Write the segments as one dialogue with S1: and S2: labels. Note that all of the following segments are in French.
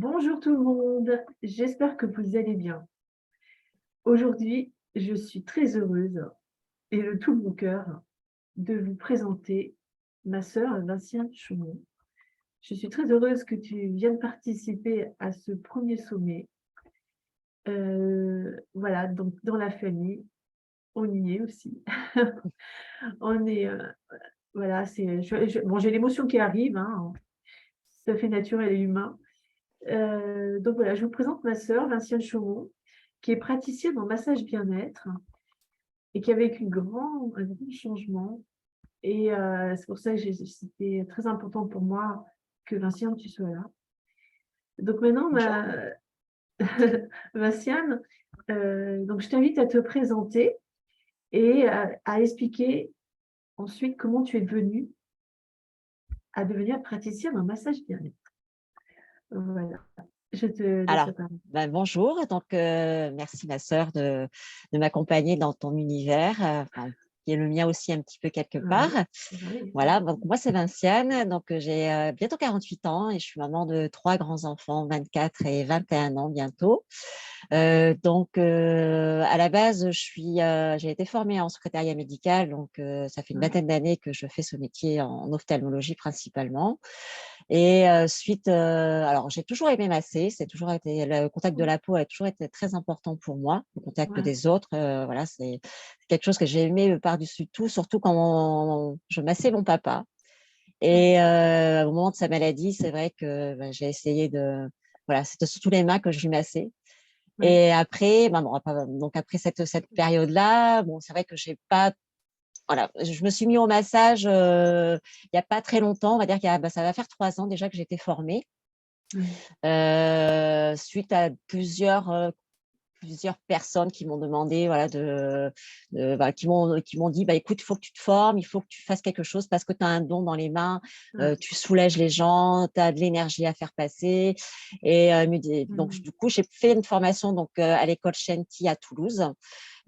S1: Bonjour tout le monde, j'espère que vous allez bien. Aujourd'hui, je suis très heureuse et de tout mon cœur de vous présenter ma sœur Vinciane Chaumont. Je suis très heureuse que tu viennes participer à ce premier sommet. Voilà, donc dans la famille, on y est aussi. On est, voilà, bon, j'ai l'émotion qui arrive, hein, tout à fait naturel et humain. Donc voilà, je vous présente ma sœur Vinciane Chaumont, qui est praticienne en massage bien-être et qui a vécu un grand changement. Et c'est pour ça que c'était très important pour moi que Vinciane, tu sois là. Donc maintenant,
S2: Bonjour.
S1: Vinciane, donc je t'invite à te présenter et à expliquer ensuite comment tu es devenue à devenir praticienne en massage bien-être. Voilà, je te laisse
S2: Alors,
S1: la parole.
S2: bonjour. Donc, merci ma sœur de m'accompagner dans ton univers, enfin, qui est le mien aussi un petit peu quelque part.
S1: Ouais, ouais,
S2: Voilà, donc moi c'est Vinciane, donc j'ai bientôt 48 ans et je suis maman de 3 grands-enfants, 24 et 21 ans bientôt. À la base, j'ai été formée en secrétariat médical, donc ça fait une
S1: ouais,
S2: vingtaine d'années que je fais ce métier en ophtalmologie principalement. Et alors j'ai toujours aimé masser, c'est toujours été le contact de la peau a toujours été très important pour moi, le contact
S1: ouais,
S2: des autres, voilà, c'est quelque chose que j'ai aimé par-dessus tout, surtout quand je massais mon papa.
S1: ouais,
S2: Et au moment de sa maladie, c'est vrai que, j'ai essayé voilà, c'était surtout les mains que je lui massais.
S1: ouais,
S2: Et après, bon, donc après cette période-là, bon, c'est vrai que j'ai pas voilà, je me suis mis au massage, il y a pas très longtemps, on va dire ça va faire 3 ans déjà que j'ai été formée,
S1: ouais.
S2: suite à plusieurs personnes qui m'ont demandé, voilà, voilà, qui m'ont dit: «Bah, écoute, il faut que tu te formes, il faut que tu fasses quelque chose parce que tu as un don dans les mains,
S1: Ouais.
S2: tu soulages les gens, tu as de l'énergie à faire passer». Et donc
S1: Mmh.
S2: du coup, j'ai fait une formation donc à l'école Shanti à Toulouse,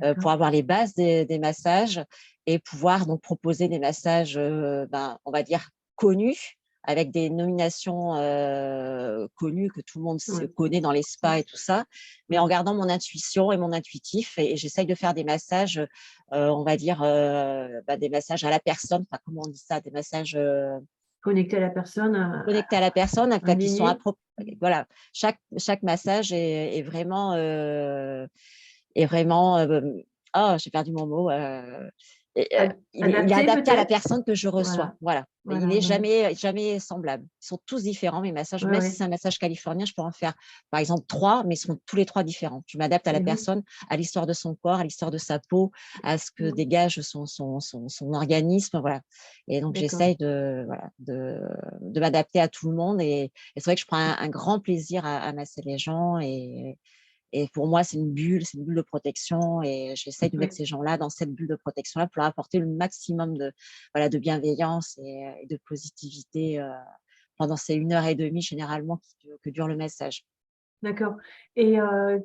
S2: pour
S1: D'accord.
S2: avoir les bases des massages et pouvoir donc proposer des massages, on va dire connus, avec des nominations connues que tout le monde se
S1: Ouais.
S2: connaît dans les
S1: Ouais,
S2: spas et tout ça, mais
S1: ouais.
S2: en gardant mon intuition et mon intuitif. Et j'essaye de faire des massages, on va dire, des massages à la personne, enfin, comment on dit ça? Des massages
S1: Connecter la personne
S2: connectés à la personne, enfin, qui sont
S1: alignée. Mmh.
S2: voilà, chaque massage est vraiment, j'ai perdu mon mot, il est
S1: Adapté
S2: adapté à la
S1: peut-être?
S2: personne que je reçois,
S1: Voilà,
S2: voilà. Il
S1: voilà,
S2: est
S1: ouais.
S2: jamais semblable. Ils sont tous différents, mes massages,
S1: Ouais,
S2: même si
S1: ouais.
S2: c'est un massage californien, je peux en faire, par exemple 3, mais ils sont tous les 3 différents. Je m'adapte à la
S1: Et oui.
S2: personne, à l'histoire de son corps, à l'histoire de sa peau, à ce que
S1: Mmh.
S2: dégage son organisme, voilà. Et donc
S1: D'accord.
S2: j'essaye de m'adapter à tout le monde. Et c'est vrai que je prends un grand plaisir à masser les gens. Et pour moi, c'est une bulle de protection, et j'essaye de mettre
S1: Ouais.
S2: ces gens-là dans cette bulle de protection-là pour leur apporter le maximum voilà, de bienveillance et de positivité, pendant ces 1 heure et demie généralement que dure le massage.
S1: D'accord. Et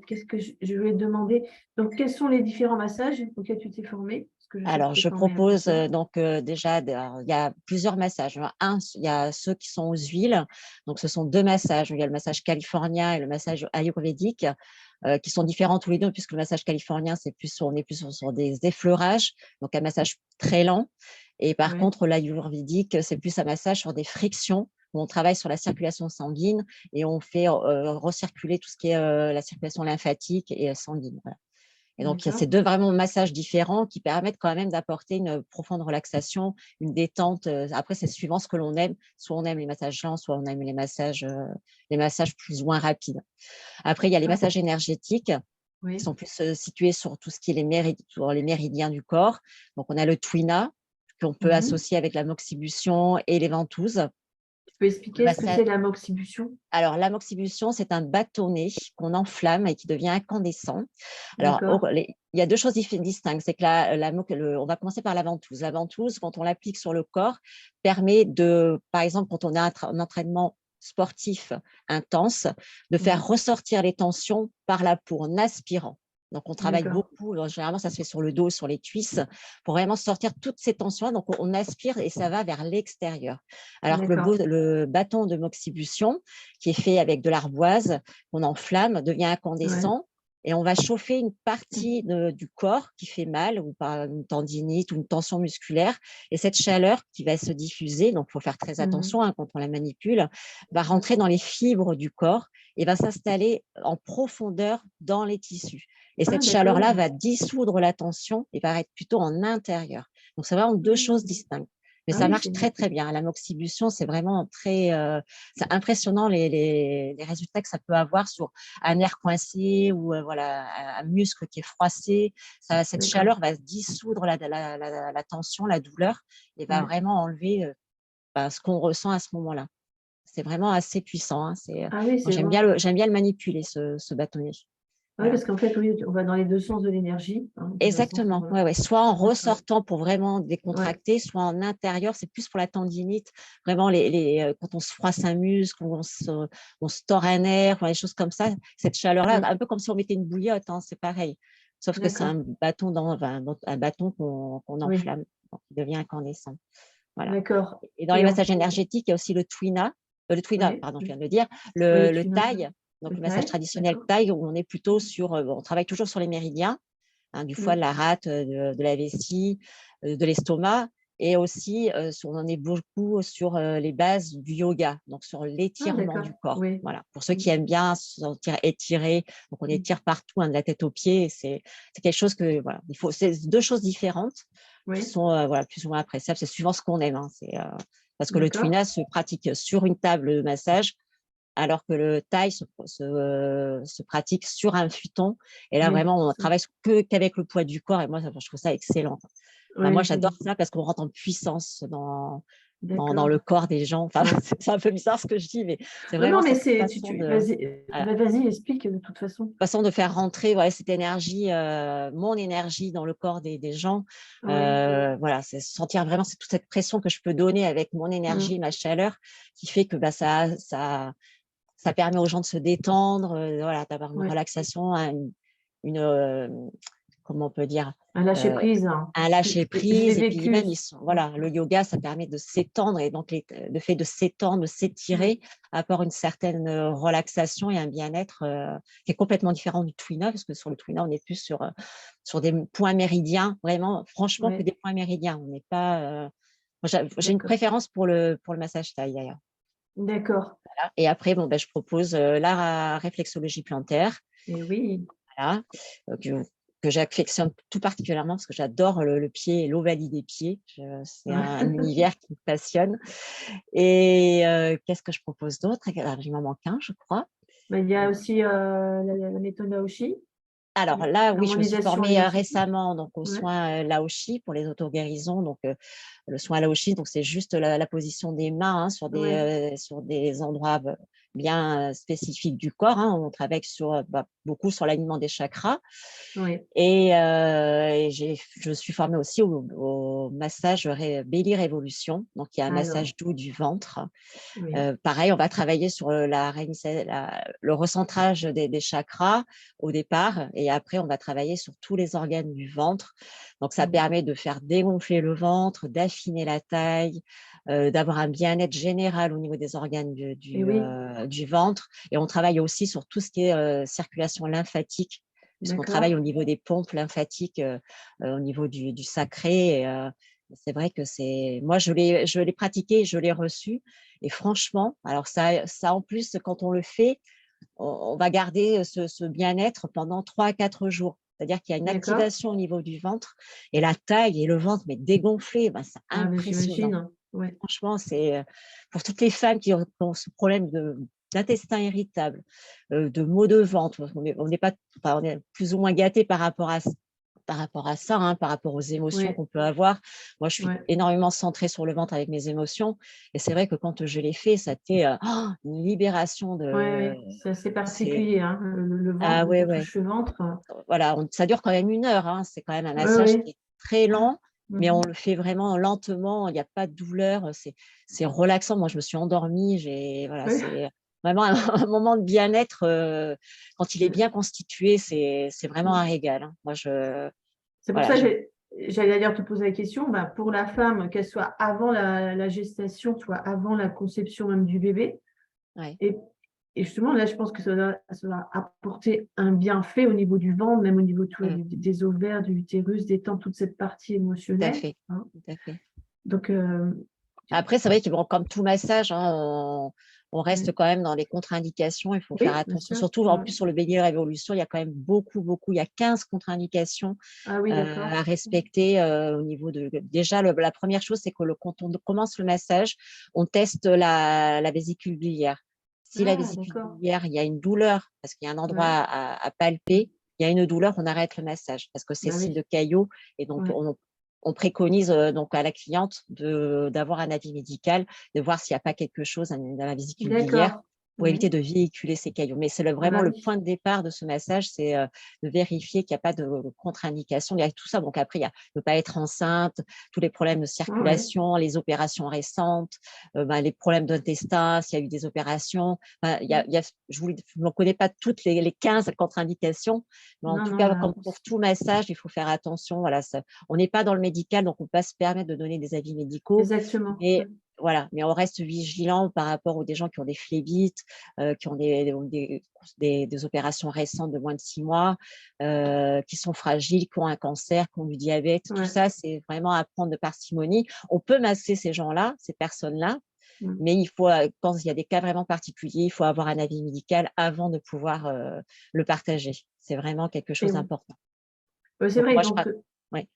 S1: qu'est-ce que je voulais te demander? Donc quels sont les différents massages auxquels tu t'es formée? Parce que je sais que
S2: Alors,
S1: tu t'es
S2: je
S1: formée à
S2: propose,
S1: plusieurs.
S2: déjà, alors, il y a plusieurs massages. Il y a ceux qui sont aux huiles, donc ce sont 2 massages. Il y a le massage californien et le massage ayurvédique, qui sont différents tous les 2, puisque le massage californien, on est plus sur des effleurages, donc un massage très lent. Et par
S1: Ouais.
S2: contre, l'ayurvédique, c'est plus un massage sur des frictions, où on travaille sur la circulation sanguine et on fait, recirculer tout ce qui est, la circulation lymphatique et sanguine, voilà. Et donc, il y a ces
S1: D'accord.
S2: 2 vraiment massages différents qui permettent quand même d'apporter une profonde relaxation, une détente. Après, c'est suivant ce que l'on aime. Soit on aime les massages lents, soit on aime les massages plus ou moins rapides. Après, il y a les
S1: D'accord.
S2: massages énergétiques qui
S1: Oui.
S2: sont plus, situés sur tout ce qui est sur les méridiens du corps. Donc, on a le Twina, qu'on peut
S1: Mmh.
S2: associer avec la moxibustion et les ventouses.
S1: Tu peux
S2: Le
S1: expliquer ce que
S2: massa
S1: c'est l'amoxibustion?
S2: Alors, l'amoxibustion, c'est un bâtonnet qu'on enflamme et qui devient incandescent. Alors,
S1: D'accord.
S2: il y a 2 choses distinctes. C'est que on va commencer par la ventouse. La ventouse, quand on l'applique sur le corps, permet par exemple, quand on a un entraînement sportif intense, de
S1: Ouais.
S2: faire ressortir les tensions par la peau en aspirant. Donc, on travaille
S1: D'accord,
S2: beaucoup. Généralement, ça se fait sur le dos, sur les cuisses, pour vraiment sortir toutes ces tensions. Donc, on aspire et ça va vers l'extérieur. Alors que
S1: d'accord.
S2: le bâton de moxibustion, qui est fait avec de l'ardoise, qu'on enflamme, devient
S1: Ouais.
S2: incandescent. Et on va chauffer une partie du corps qui fait mal, ou par une tendinite ou une tension musculaire. Et cette chaleur qui va se diffuser, donc il faut faire très
S1: Mhm.
S2: attention quand on la manipule, va rentrer dans les fibres du corps et va s'installer en profondeur dans les tissus. Et
S1: Ah,
S2: cette chaleur-là
S1: d'accord.
S2: va dissoudre la tension et va être plutôt en intérieur. Donc, c'est vraiment deux choses
S1: Mhm.
S2: distinctes. Mais
S1: Ah
S2: ça
S1: oui,
S2: marche
S1: c'est
S2: très, très bien. La moxibustion, c'est vraiment très c'est impressionnant les résultats que ça peut avoir sur un nerf coincé ou voilà, un muscle qui est froissé. Cette
S1: d'accord.
S2: chaleur va dissoudre la tension, la douleur et va
S1: Ouais.
S2: vraiment enlever ce qu'on ressent à ce moment-là. C'est vraiment assez puissant. Hein.
S1: Ah oui,
S2: Moi,
S1: c'est bon.
S2: j'aime bien le manipuler, ce bâtonnet.
S1: Ah oui,
S2: Voilà.
S1: parce qu'en fait, oui, on va dans les deux sens de l'énergie, hein, de toute façon,
S2: Exactement,
S1: voilà.
S2: ouais, ouais. Soit en
S1: D'accord.
S2: ressortant pour vraiment
S1: Ouais.
S2: décontracter, soit en intérieur, c'est plus pour la tendinite. Vraiment, quand on se froisse un muscle, on se tord un nerf, enfin, des choses comme ça, cette chaleur-là,
S1: Mm.
S2: un peu comme si on mettait une bouillotte, hein, c'est pareil. Sauf que c'est
S1: D'accord.
S2: un bâton un bâton qu'on
S1: Oui,
S2: enflamme, donc il devient incandescent. Voilà.
S1: d'accord.
S2: Et dans les
S1: Et
S2: massages énergétiques, il y a aussi le twina,
S1: oui,
S2: pardon, je viens de le dire,
S1: oui, le
S2: le
S1: tunnel,
S2: thaï, donc
S1: le
S2: le massage
S1: taille,
S2: traditionnel
S1: d'accord.
S2: thaï, où on est plutôt sur, on travaille toujours sur les méridiens, hein, du foie, de
S1: Mm.
S2: la rate, de la vessie, de l'estomac, et aussi on en est beaucoup sur les bases du yoga, donc sur
S1: Ah,
S2: l'étirement
S1: d'accord.
S2: du corps.
S1: Oui.
S2: Voilà. Pour ceux
S1: Mm.
S2: qui aiment bien se sentir étirés, donc on
S1: Mm.
S2: étire partout, hein, de la tête aux pieds. C'est quelque chose que voilà, c'est deux choses différentes qui
S1: Oui,
S2: sont voilà, plus ou moins appréciables. C'est suivant ce qu'on aime. Hein. Parce que le
S1: d'accord.
S2: twina se pratique sur une table de massage, alors que le thaï se pratique sur un futon. Et là,
S1: Oui,
S2: vraiment, on
S1: ça.
S2: travaille qu'avec le poids du corps. Et moi, je trouve ça excellent. Enfin, moi,
S1: Oui,
S2: j'adore
S1: oui,
S2: ça parce qu'on rentre en puissance dans le
S1: d'accord.
S2: corps des gens. Enfin,
S1: Ouais.
S2: c'est un peu bizarre ce que je dis, mais c'est
S1: Non,
S2: vraiment
S1: non, mais
S2: cette
S1: c'est,
S2: façon
S1: vas-y,
S2: voilà,
S1: vas-y, explique de toute façon.
S2: de faire rentrer voilà, cette énergie, mon énergie dans le corps des gens.
S1: Oui.
S2: Voilà, c'est sentir vraiment c'est toute cette pression que je peux donner avec mon énergie,
S1: Mm.
S2: ma chaleur, qui fait que ça permet aux gens de se détendre, voilà, d'avoir une
S1: Ouais.
S2: relaxation, une comment on peut dire,
S1: Un lâcher
S2: euh,
S1: prise, hein.
S2: un lâcher
S1: Je l'ai
S2: prise. Et puis
S1: vécu.
S2: même, voilà, le yoga, ça permet de s'étendre. Et donc, le fait de s'étendre, de
S1: Ouais.
S2: s'étirer, apporte une certaine relaxation et un bien-être qui est complètement différent du twina, parce que sur le twina, on est plus sur des points méridiens, vraiment, franchement, que
S1: Ouais.
S2: des points méridiens. On n'est pas. J'ai une
S1: D'accord.
S2: préférence pour le massage thaï, d'ailleurs.
S1: D'accord.
S2: Et après, bon, ben, je propose la réflexologie plantaire,
S1: Et oui.
S2: voilà, que j'affectionne tout particulièrement parce que j'adore le pied et l'ovalie des pieds. C'est un univers qui me passionne. Et qu'est-ce que je propose d'autre? Alors, il m'en manque un, je crois.
S1: Mais il y
S2: Euh,
S1: a aussi la méthode Aoshi,
S2: Alors là, oui, je me suis
S1: l'harmonisation
S2: formée
S1: énergétique.
S2: récemment donc, aux
S1: Ouais.
S2: soins Laoshi pour les auto-guérisons. Donc, le soin Laoshi, donc c'est juste la position des mains, hein,
S1: Ouais.
S2: sur des endroits bien spécifiques du corps. Hein. On travaille beaucoup sur l'alignement des chakras.
S1: Ouais.
S2: Et je suis formée aussi au massage Belly Révolution. Donc, il y a un
S1: Alors,
S2: massage doux du ventre.
S1: oui.
S2: Pareil, on va travailler sur le recentrage des chakras au départ, et après, on va travailler sur tous les organes du ventre. Donc, ça
S1: Mm.
S2: permet de faire dégonfler le ventre, d'affiner la taille, d'avoir un bien-être général au niveau des organes
S1: Et oui,
S2: du ventre. Et on travaille aussi sur tout ce qui est circulation lymphatique, puisqu'on travaille
S1: d'accord.
S2: au niveau des pompes lymphatiques, au niveau du sacré. C'est vrai que moi, je l'ai pratiqué, je l'ai reçu. Et franchement, alors ça en plus, quand on le fait, on va garder ce bien-être pendant 3 à 4 jours. C'est-à-dire qu'il y a une
S1: D'accord.
S2: activation au niveau du ventre et la taille et le ventre, mais dégonflé, ben, c'est
S1: Ah, mais j'imagine,
S2: impressionnant.
S1: hein. Ouais.
S2: Franchement, c'est pour toutes les femmes qui ont ce problème d'intestin irritable, de maux de ventre. On n'est pas, enfin, on est plus ou moins gâté par rapport à ça, hein, par rapport aux émotions
S1: Oui.
S2: qu'on peut avoir. Moi, je suis
S1: Ouais.
S2: énormément centrée sur le ventre avec mes émotions. Et c'est vrai que quand je l'ai fait, ça a été une libération
S1: Ouais,
S2: de.
S1: ouais. C'est assez
S2: C'est
S1: particulier, hein. Le ventre,
S2: Ah
S1: quand
S2: ouais,
S1: on
S2: ouais.
S1: touche le ventre.
S2: Voilà, ça dure quand même 1 heure. Hein. C'est quand même un
S1: Ouais,
S2: massage
S1: ouais.
S2: qui est très lent, mais on
S1: Mhm.
S2: le fait vraiment lentement. Il n'y a pas de douleur. C'est relaxant. Moi, je me suis endormie. Voilà,
S1: Ouais.
S2: vraiment un moment de bien-être. Quand il est bien constitué, c'est vraiment un régal, hein. Moi,
S1: C'est pour
S2: voilà,
S1: ça que j'allais d'ailleurs te poser la question, bah, pour la femme, qu'elle soit avant la gestation, soit avant la conception même du bébé.
S2: ouais,
S1: Et, et justement, là, je pense que ça va apporter un bienfait au niveau du ventre, même au niveau des ovaires, du utérus, détendre toute cette partie
S2: tout à
S1: émotionnelle,
S2: fait,
S1: hein.
S2: tout à fait.
S1: Donc,
S2: Après, c'est vrai que bon, comme tout massage, hein, on reste
S1: ouais.
S2: quand même dans les contre-indications. Il faut faire
S1: Oui, bien
S2: attention.
S1: sûr.
S2: Surtout, en
S1: Ouais.
S2: plus, sur le béguin révolution, il y a quand même beaucoup. Il y a 15 contre-indications
S1: Ah oui, d'accord.
S2: à respecter au niveau de… Déjà, la première chose, c'est que quand on commence le massage, on teste la vésicule biliaire. Si la
S1: Ah,
S2: vésicule
S1: d'accord.
S2: biliaire, il y a une douleur, parce qu'il y a un endroit
S1: Ouais.
S2: à palper, il y a une douleur, on arrête le massage, parce que c'est
S1: Bah
S2: signe de
S1: oui.
S2: caillot. Et donc,
S1: Ouais.
S2: on préconise donc à la cliente d'avoir un avis médical, de voir s'il n'y a pas quelque chose dans la vésicule biliaire
S1: D'accord.
S2: pour
S1: Ouais.
S2: éviter de véhiculer ces caillots. Mais c'est vraiment
S1: Bah
S2: le
S1: oui.
S2: point de départ de ce massage, c'est de vérifier qu'il n'y a pas de contre-indication. Il y a tout ça. Donc après, il y a ne pas être enceinte, tous les problèmes de
S1: Ouais, ouais.
S2: circulation, les opérations récentes, les problèmes d'intestin, s'il y a eu des opérations. Je ne connais pas toutes les 15 contre-indications, mais en
S1: Non,
S2: tout
S1: non,
S2: cas, comme pour tout massage, il faut faire attention. Voilà, on n'est pas dans le médical, donc on peut pas se permettre de donner des avis médicaux.
S1: exactement.
S2: Mais voilà, mais on reste vigilant par rapport aux des gens qui ont des phlébites, qui ont des opérations récentes de moins de 6 mois, qui sont fragiles, qui ont un cancer, qui ont du diabète. Tout
S1: Ouais.
S2: ça, c'est vraiment à prendre de parcimonie. On peut masser ces gens-là, ces personnes-là,
S1: Mm.
S2: mais il faut, quand il y a des cas vraiment particuliers, il faut avoir un avis médical avant de pouvoir le partager. C'est vraiment quelque
S1: Et
S2: chose
S1: oui.
S2: d'important.
S1: C'est
S2: Donc
S1: vrai,
S2: moi,
S1: donc,
S2: ouais.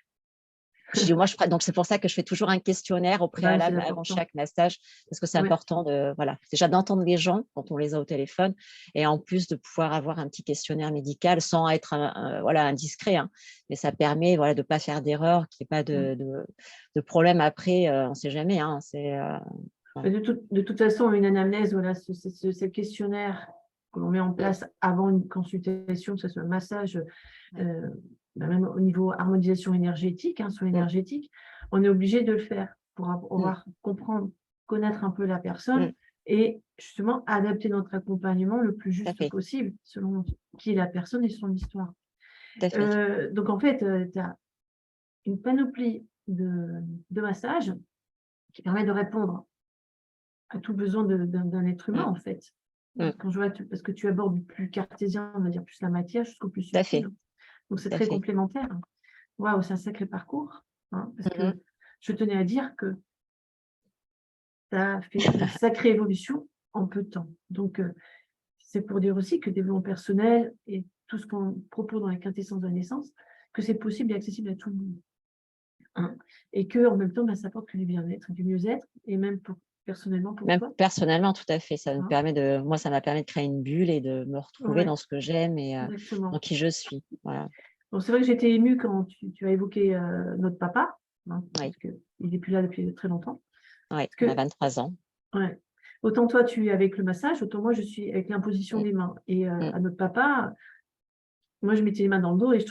S2: Donc c'est pour ça que je fais toujours un questionnaire au
S1: bah, c'est
S2: préalable avant
S1: important.
S2: chaque massage, parce que c'est
S1: Ouais.
S2: important voilà, déjà d'entendre les gens quand on les a au téléphone, et en plus de pouvoir avoir un petit questionnaire médical sans être voilà, indiscret, hein. Mais ça permet, voilà, de ne pas faire d'erreur, qu'il n'y ait pas
S1: Mm.
S2: de problème après, on ne sait jamais, hein, voilà.
S1: Mais de toute façon, une anamnèse, voilà, ce questionnaire que l'on met en place avant une consultation, que ce soit un massage,
S2: Ouais.
S1: euh, même au niveau harmonisation énergétique, hein, soins
S2: Mm,
S1: énergétiques, on est obligé de le faire pour
S2: mm,
S1: pouvoir comprendre, connaître un peu la
S2: mm,
S1: personne et justement adapter notre accompagnement le plus
S2: tout à
S1: juste
S2: fait,
S1: possible selon qui est la personne et son histoire.
S2: tout à fait.
S1: Donc en fait, tu as une panoplie de massages qui permet de répondre à tout besoin d'un être humain,
S2: Mm,
S1: en fait.
S2: mm,
S1: Quand je vois, parce que tu abordes du plus cartésien, on va dire plus la matière, jusqu'au plus
S2: tout à
S1: subtil.
S2: fait,
S1: Donc c'est
S2: tout à
S1: très
S2: fait.
S1: complémentaire. Waouh, c'est un sacré parcours, hein, parce
S2: Mhm.
S1: que je tenais à dire que tu as fait une sacrée évolution en peu de temps. Donc, c'est pour dire aussi que développement personnel et tout ce qu'on propose dans la quintessence de la naissance, que c'est possible et accessible à tout le monde, hein. Et qu'en même temps, bah, ça apporte que du bien-être, du mieux-être, et même personnellement pour
S2: Même
S1: toi,
S2: personnellement, tout à fait.
S1: hein.
S2: Moi, ça m'a permis de créer une bulle et de me retrouver
S1: Ouais,
S2: dans ce que j'aime et dans
S1: exactement.
S2: qui je suis. Voilà.
S1: Donc c'est vrai que j'étais émue quand tu as évoqué notre papa, hein,
S2: Oui,
S1: parce qu'il n'est plus là depuis très longtemps.
S2: oui,
S1: Parce
S2: il a
S1: que,
S2: 23 ans.
S1: ouais, autant toi, tu es avec le massage, autant moi, je suis avec l'imposition
S2: Mm,
S1: des mains. Et
S2: mm,
S1: à notre papa, moi, je mettais les mains dans le dos et je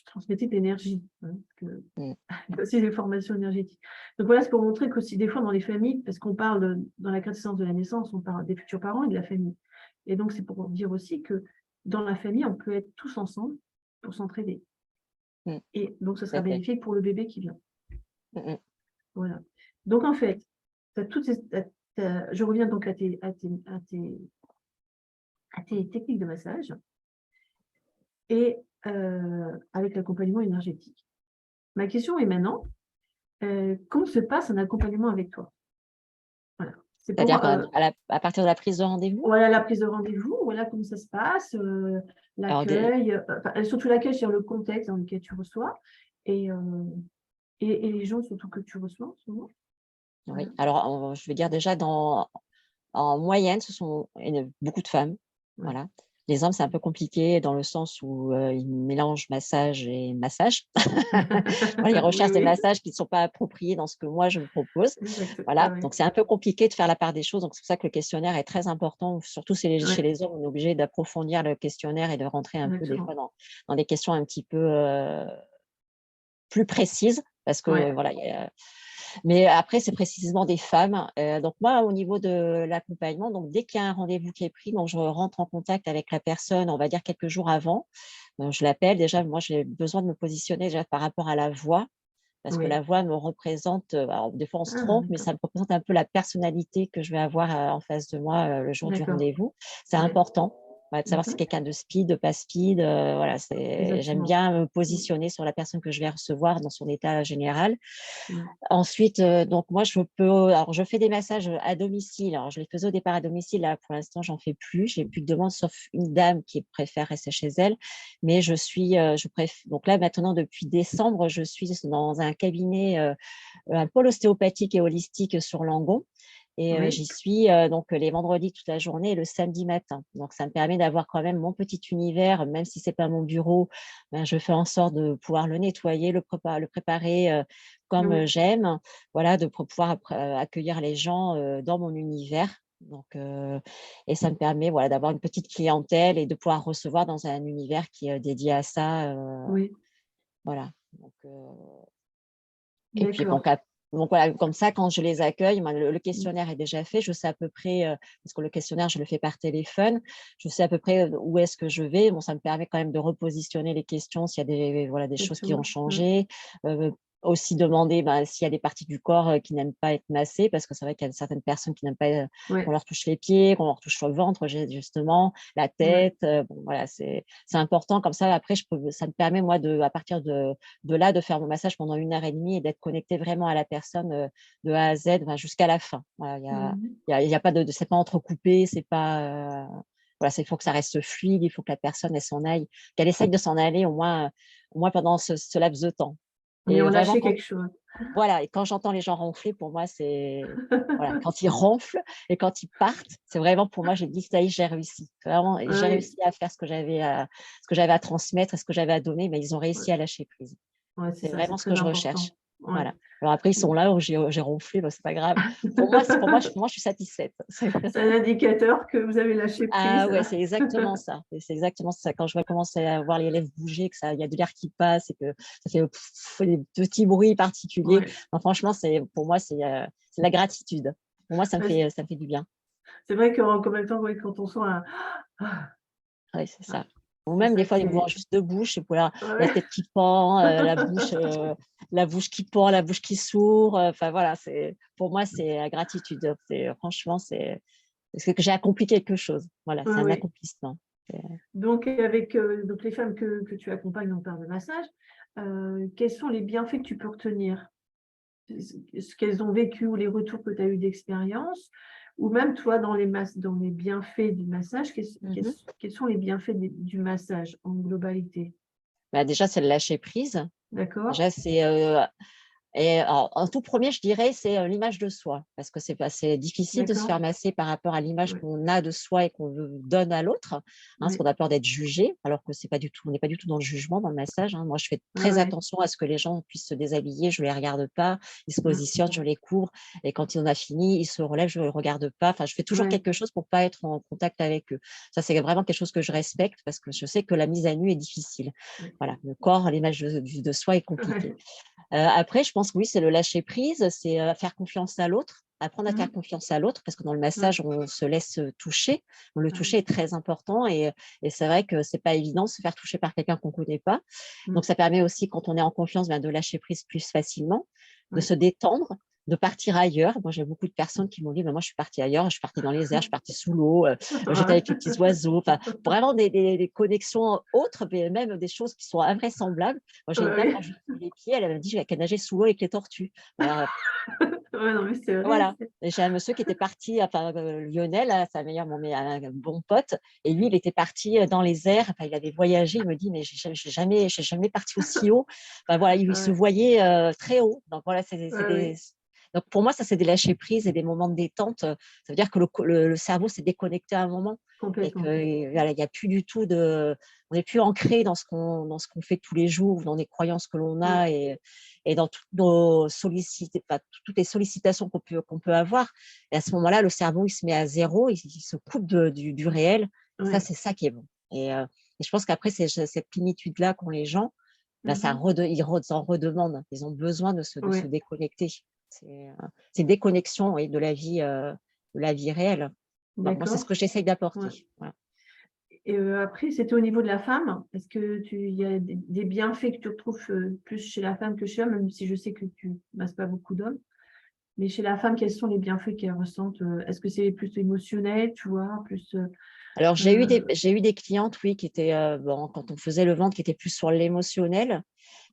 S1: transmettais de l'énergie, hein, parce que
S2: mm,
S1: il y a aussi des formations énergétiques. Donc voilà, c'est pour montrer qu'aussi, des fois, dans les familles, parce qu'on parle dans la quintessence de la naissance, on parle des futurs parents et de la famille. Et donc, c'est pour dire aussi que dans la famille, on peut être tous ensemble pour s'entraider.
S2: mm,
S1: Et donc, ce
S2: tout
S1: sera
S2: à fait.
S1: bénéfique pour le bébé qui vient.
S2: Mm, mm.
S1: Voilà. Donc en fait, tu toutes je reviens donc à tes techniques de massage et avec l'accompagnement énergétique. Ma question est maintenant, comment se passe un accompagnement avec toi? Voilà. C'est
S2: C'est-à-dire
S1: pour,
S2: à partir de la prise de rendez-vous?
S1: voilà, la prise de rendez-vous, voilà comment ça se passe,
S2: Alors,
S1: l'accueil, enfin, surtout l'accueil sur le contexte dans lequel tu reçois et et les gens surtout que tu reçois en ce moment? Voilà.
S2: oui. Alors, je vais dire déjà, en moyenne, ce sont beaucoup de femmes.
S1: Ouais.
S2: Voilà. Les hommes, c'est un peu compliqué dans le sens où ils mélangent massage et massage. Voilà, ils
S1: Oui,
S2: recherchent des
S1: oui,
S2: massages qui ne sont pas appropriés dans ce que moi je me propose.
S1: exact.
S2: Voilà,
S1: Ah oui.
S2: donc c'est un peu compliqué de faire la part des choses. Donc c'est pour ça que le questionnaire est très important. Surtout chez
S1: Ouais,
S2: les hommes, on est obligé d'approfondir le questionnaire et de rentrer un peu des fois
S1: exactement.
S2: dans des questions un petit peu plus précises, parce que
S1: Ouais.
S2: voilà, Mais après, c'est précisément des femmes. Donc moi, au niveau de l'accompagnement, donc dès qu'il y a un rendez-vous qui est pris, donc je rentre en contact avec la personne, on va dire quelques jours avant. Je l'appelle déjà. Moi, j'ai besoin de me positionner déjà par rapport à la voix, parce que la
S1: Oui.
S2: voix me représente. Alors des fois, on se
S1: Ah
S2: trompe, mais
S1: d'accord,
S2: ça me représente un peu la personnalité que je vais avoir en face de moi le jour du
S1: d'accord.
S2: rendez-vous. C'est
S1: Ouais.
S2: important. Voilà, de savoir si
S1: Mmh.
S2: quelqu'un de speed, de pas speed, voilà, j'aime
S1: Exactement.
S2: bien me
S1: Mmh.
S2: positionner sur la personne que je vais recevoir dans son état général.
S1: Ouais.
S2: Ensuite, donc moi je peux alors je fais des massages, à domicile. Alors je les faisais au départ à domicile, là pour l'instant j'en fais plus. J'ai plus de demandes sauf une dame qui préfère rester chez elle. Mais donc là maintenant depuis décembre, je suis dans un cabinet, un pôle ostéopathique et holistique sur Langon. Et
S1: Oui.
S2: j'y suis donc les vendredis toute la journée et le samedi matin. Donc ça me permet d'avoir quand même mon petit univers, même si c'est pas mon bureau, ben, je fais en sorte de pouvoir le nettoyer, le préparer comme
S1: Oui.
S2: j'aime, voilà, de pouvoir accueillir les gens dans mon univers. Donc, et ça me permet, voilà, d'avoir une petite clientèle et de pouvoir recevoir dans un univers qui est dédié à ça.
S1: Oui.
S2: Voilà. Donc, et puis bon,
S1: D'accord.
S2: donc voilà, comme ça, quand je les accueille, moi, le questionnaire est déjà fait. Je sais à peu près, parce que le questionnaire, je le fais par téléphone, je sais à peu près où est-ce que je vais. Bon, ça me permet quand même de repositionner les questions s'il y a voilà, des choses qui ont
S1: Question. Mmh.
S2: changé. Aussi demander s'il y a des parties du corps qui n'aiment pas être massées, parce que c'est vrai qu'il y a certaines personnes qui n'aiment pas qu'on
S1: Ouais.
S2: leur touche les pieds, qu'on leur touche sur le ventre, justement, la
S1: Ouais.
S2: tête. Bon, voilà, c'est important. Comme ça, après, ça me permet, moi, à partir de là, de faire mon massage pendant 1 heure et demie et d'être connectée vraiment à la personne de A à Z, enfin, jusqu'à la fin. Voilà,
S1: Mmh.
S2: il y a pas c'est pas entrecoupé, c'est pas, voilà, il faut que ça reste fluide, il faut que la personne, elle s'en aille, qu'elle essaye de s'en aller au moins pendant ce laps de temps.
S1: On est
S2: Et
S1: en
S2: vraiment,
S1: lâcher quelque chose.
S2: voilà, et quand j'entends les gens ronfler, pour moi, voilà, quand ils ronflent et quand ils partent, c'est vraiment pour moi, j'ai dit: «Ça y est, j'ai réussi». Vraiment, j'ai
S1: Oui.
S2: réussi à faire ce que j'avais à transmettre et ce que j'avais à donner, mais ils ont
S1: Ouais.
S2: réussi à lâcher prise.
S1: Ouais, c'est
S2: C'est
S1: ça, c'est
S2: vraiment ce que
S1: très
S2: je recherche.
S1: important. Ouais.
S2: Voilà. Alors après, ils
S1: Mmh.
S2: sont là où j'ai ronflé, bah, c'est pas grave. Pour moi, je suis satisfaite.
S1: C'est un indicateur que vous avez lâché
S2: Ah
S1: prise.
S2: ouais, c'est exactement ça. Et c'est exactement ça. Quand je vais commencer à voir les lèvres bouger, il y a de l'air qui passe et que ça fait des petits bruits particuliers.
S1: Ouais.
S2: Non, franchement, pour moi, c'est la gratitude. Pour moi,
S1: Ouais, c
S2: ça me fait du bien.
S1: c'est vrai qu'en même temps, ouais, quand on sent un ah,
S2: Ouais, c'est
S1: ah,
S2: ça. Ou
S1: c'est
S2: même des
S1: ça
S2: fois,
S1: qui
S2: ils me voient
S1: est
S2: juste de bouche et voilà, la
S1: ouais.
S2: tête qui pend, la bouche qui pend, la bouche qui s'ouvre. Enfin voilà, pour moi, c'est la gratitude. Franchement, c'est que j'ai accompli quelque chose. Voilà,
S1: Ouais,
S2: c'est un
S1: ouais.
S2: accomplissement. C'est-
S1: Donc avec, donc les femmes que tu accompagnes en par le massage, quels sont les bienfaits que tu peux retenir? Ce qu'elles ont vécu ou les retours que tu as eu d'expérience? Ou même toi dans les bienfaits du massage,
S2: Mhm.
S1: quels sont les bienfaits du massage en globalité?
S2: Bah, déjà, c'est le lâcher prise.
S1: D'accord?
S2: Déjà, et alors, en tout premier, je dirais, c'est l'image de soi, parce que c'est difficile de se
S1: D'accord?
S2: faire masser par rapport à l'image
S1: Ouais,
S2: qu'on a de soi et donne à l'autre, parce qu'on
S1: oui.
S2: a peur d'être jugé, alors que c'est pas du tout, on n'est pas du tout dans le jugement dans le massage. Moi, je fais
S1: Ouais,
S2: très
S1: ouais.
S2: attention à ce que les gens puissent se déshabiller, je les regarde pas, ils se
S1: Mmh.
S2: positionnent, je les couvre, et quand on a fini, ils se relèvent, je les regarde pas. Enfin, je fais toujours
S1: Ouais.
S2: quelque chose pour pas être en contact avec eux. Ça, c'est vraiment quelque chose que je respecte parce que je sais que la mise à nu est difficile.
S1: Ouais.
S2: Voilà, le corps, l'image de soi est compliquée.
S1: Ouais.
S2: Après, je pense que oui, c'est le lâcher prise, c'est, faire confiance à l'autre, apprendre à
S1: Mmh.
S2: faire confiance à l'autre parce que dans le
S1: Ouais.
S2: massage, on se laisse, toucher. Le
S1: Ouais.
S2: toucher est très important et c'est vrai que c'est pas évident de se faire toucher par quelqu'un qu'on connaît pas.
S1: Mmh.
S2: Donc ça permet aussi quand on est en confiance, de lâcher prise plus facilement, de
S1: Ouais.
S2: se détendre, de partir ailleurs. Moi, j'ai beaucoup de personnes qui m'ont dit: «Bah, moi, je suis partie ailleurs, je suis partie dans les airs, je suis partie sous l'eau, j'étais avec les petits oiseaux». Enfin, vraiment des connexions autres, mais même des choses qui sont invraisemblables. Moi, j'ai une dame, quand
S1: Ouais.
S2: je lui ai mis les pieds, elle m'a dit: «qu'elle nager sous l'eau avec les tortues». Alors,
S1: Ouais, non, mais c'est vrai,
S2: voilà. Et j'ai un monsieur qui était parti, enfin, Lionel, là, c'est un bon pote, et lui, il était parti, dans les airs, enfin, il avait voyagé, il me dit: «Mais j'ai jamais parti aussi haut». Enfin, voilà, il se
S1: ouais,
S2: voyait, très haut. Donc voilà, c'est
S1: ouais,
S2: des
S1: oui,
S2: donc pour moi, ça, c'est des lâcher prise et des moments de détente, ça veut dire que le cerveau s'est déconnecté à un moment et que,
S1: complètement.
S2: voilà, il y a plus du tout on n'est plus ancré dans ce qu'on fait tous les jours, dans les croyances que l'on
S1: Ouais.
S2: a et dans toutes les sollicitations qu'on peut avoir. Et à ce moment-là, le cerveau, il se met à zéro, il se coupe du réel. Et ça,
S1: Ouais.
S2: c'est ça qui est bon. Et je pense qu'après, cette plénitude-là qu'ont les gens,
S1: Mmh
S2: ça
S1: mh.
S2: ils en redemandent. Ils ont besoin de se
S1: Ouais.
S2: déconnecter. C'est une déconnexion, oui, de la vie réelle. Bon, moi, c'est ce
S1: D'accord.
S2: que j'essaye
S1: Ouais.
S2: d'apporter. Voilà.
S1: Et après, c'était au niveau de la femme. Est-ce que il y a des bienfaits que tu retrouves plus chez la femme que chez l'homme, même si je sais que tu masses pas beaucoup d'hommes. Mais chez la femme, quels sont les bienfaits qu'elle ressentent? Est-ce que c'est plus émotionnel, tu vois, plus
S2: Alors,
S1: euh,
S2: j'ai eu des clientes, oui, qui étaient, bon, quand on faisait le ventre, qui étaient plus sur l'émotionnel.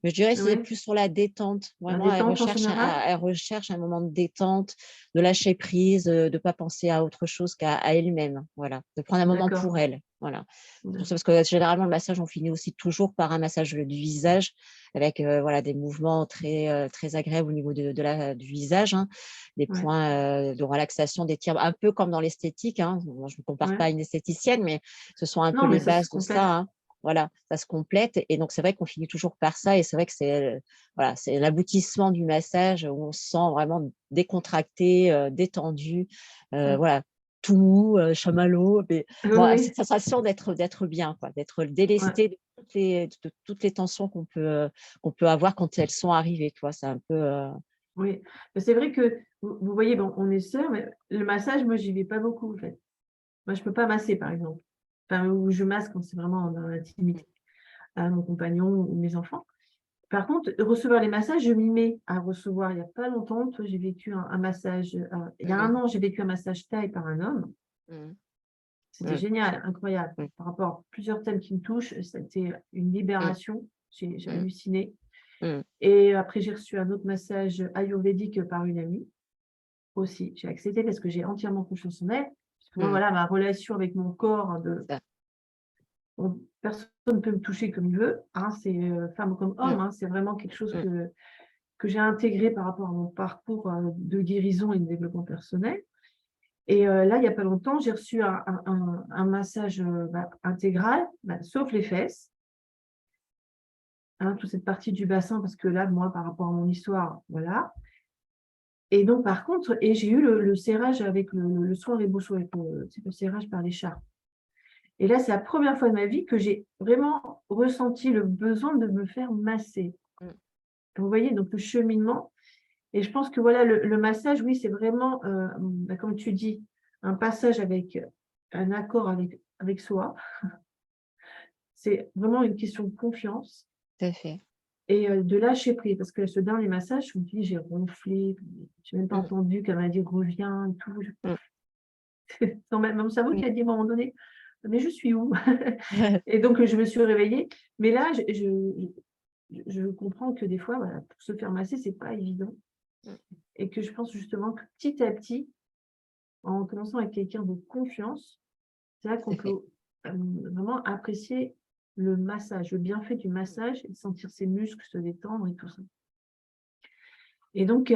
S2: Mais je dirais que c'était
S1: ouais,
S2: plus sur la détente.
S1: la
S2: Vraiment,
S1: détente en général?
S2: elle recherche un moment de détente, de lâcher prise, de ne pas penser à autre chose à elle-même. Voilà, de prendre un moment
S1: D'accord.
S2: pour elle. Voilà. C'est pour ça,
S1: D'ac-
S2: parce que généralement, le massage, on finit aussi toujours par un massage du visage avec voilà, des mouvements très agréables au niveau du visage, hein, des
S1: Ouais,
S2: points de relaxation, d'étirement, un peu comme dans l'esthétique. Hein. Bon, je ne me compare pas
S1: ouais.
S2: à une esthéticienne, mais ce sont un peu
S1: Non, mais
S2: les
S1: ça se
S2: bases de ça.
S1: complète.
S2: Hein. Voilà, ça se complète. Et donc, c'est vrai qu'on finit toujours par ça. Et c'est vrai que c'est voilà, c'est l'aboutissement du massage où on se sent vraiment décontracté, détendu,
S1: Mm.
S2: voilà, tout mou, chamallow. Mais
S1: Oui,
S2: bon,
S1: oui,
S2: cette sensation d'être bien, quoi, d'être
S1: ouais,
S2: délesté de toutes les tensions qu'on peut avoir quand elles sont arrivées. Toi, c'est un peu.
S1: oui. Mais c'est vrai que vous voyez, bon, on est sœurs, mais le massage, moi, j'y vais pas beaucoup, en fait. Moi, je peux pas masser, par exemple. Enfin, ou je masse quand c'est vraiment dans l'intimité, à mon compagnon ou mes enfants. Par contre, recevoir les massages, je m'y mets à recevoir. Il y a pas longtemps, toi, j'ai vécu un massage, il y a un
S2: Mhm,
S1: an, j'ai vécu un massage thaï par un homme.
S2: mhm,
S1: C'était
S2: mhm,
S1: génial, incroyable.
S2: mhm,
S1: Par rapport à plusieurs thèmes qui me touchent, c'était une
S2: mhm,
S1: libération. J'ai
S2: mhm,
S1: halluciné.
S2: mhm,
S1: Et après, j'ai reçu un autre massage ayurvédique par une amie aussi. J'ai accepté parce que j'ai entièrement confiance en elle. Parce que moi,
S2: mhm.
S1: voilà, ma relation avec mon corps,
S2: Ça.
S1: personne ne peut me toucher comme il veut, hein, c'est femme comme
S2: Mhm,
S1: homme, hein, c'est vraiment quelque chose
S2: mhm,
S1: que j'ai intégré par rapport à mon parcours de guérison et de développement personnel. Et là, il n'y a pas longtemps, j'ai reçu un massage intégral, sauf les fesses, hein, toute cette partie du bassin, parce que là, moi, par rapport à mon histoire, voilà. Et donc, par contre, et j'ai eu le serrage avec le soin Rebousseau, avec le serrage par les chats. Et là, c'est la première fois de ma vie que j'ai vraiment ressenti le besoin de me faire masser.
S2: mhm.
S1: Vous voyez, donc le cheminement. Et je pense que voilà, le massage, oui, c'est vraiment, comme tu dis, un passage avec un accord avec soi. C'est vraiment une question de confiance
S2: Tout à fait.
S1: et de lâcher prise. Parce que ce dernier massage, je me dis, j'ai ronflé, j'ai même pas
S2: Mhm,
S1: entendu qu'elle m'a dit reviens et tout.
S2: mhm,
S1: C'est même mon cerveau
S2: mhm.
S1: qui a dit à un moment donné, mais je suis où? Et donc je me suis réveillée. Mais là, je comprends que des fois, voilà, pour se faire masser, c'est pas évident. Et que je pense justement que petit à petit, en commençant avec quelqu'un de confiance, c'est là
S2: Tout
S1: qu'on
S2: à fait.
S1: peut vraiment apprécier le massage, le bienfait du massage et de sentir ses muscles se détendre et tout ça. Et donc,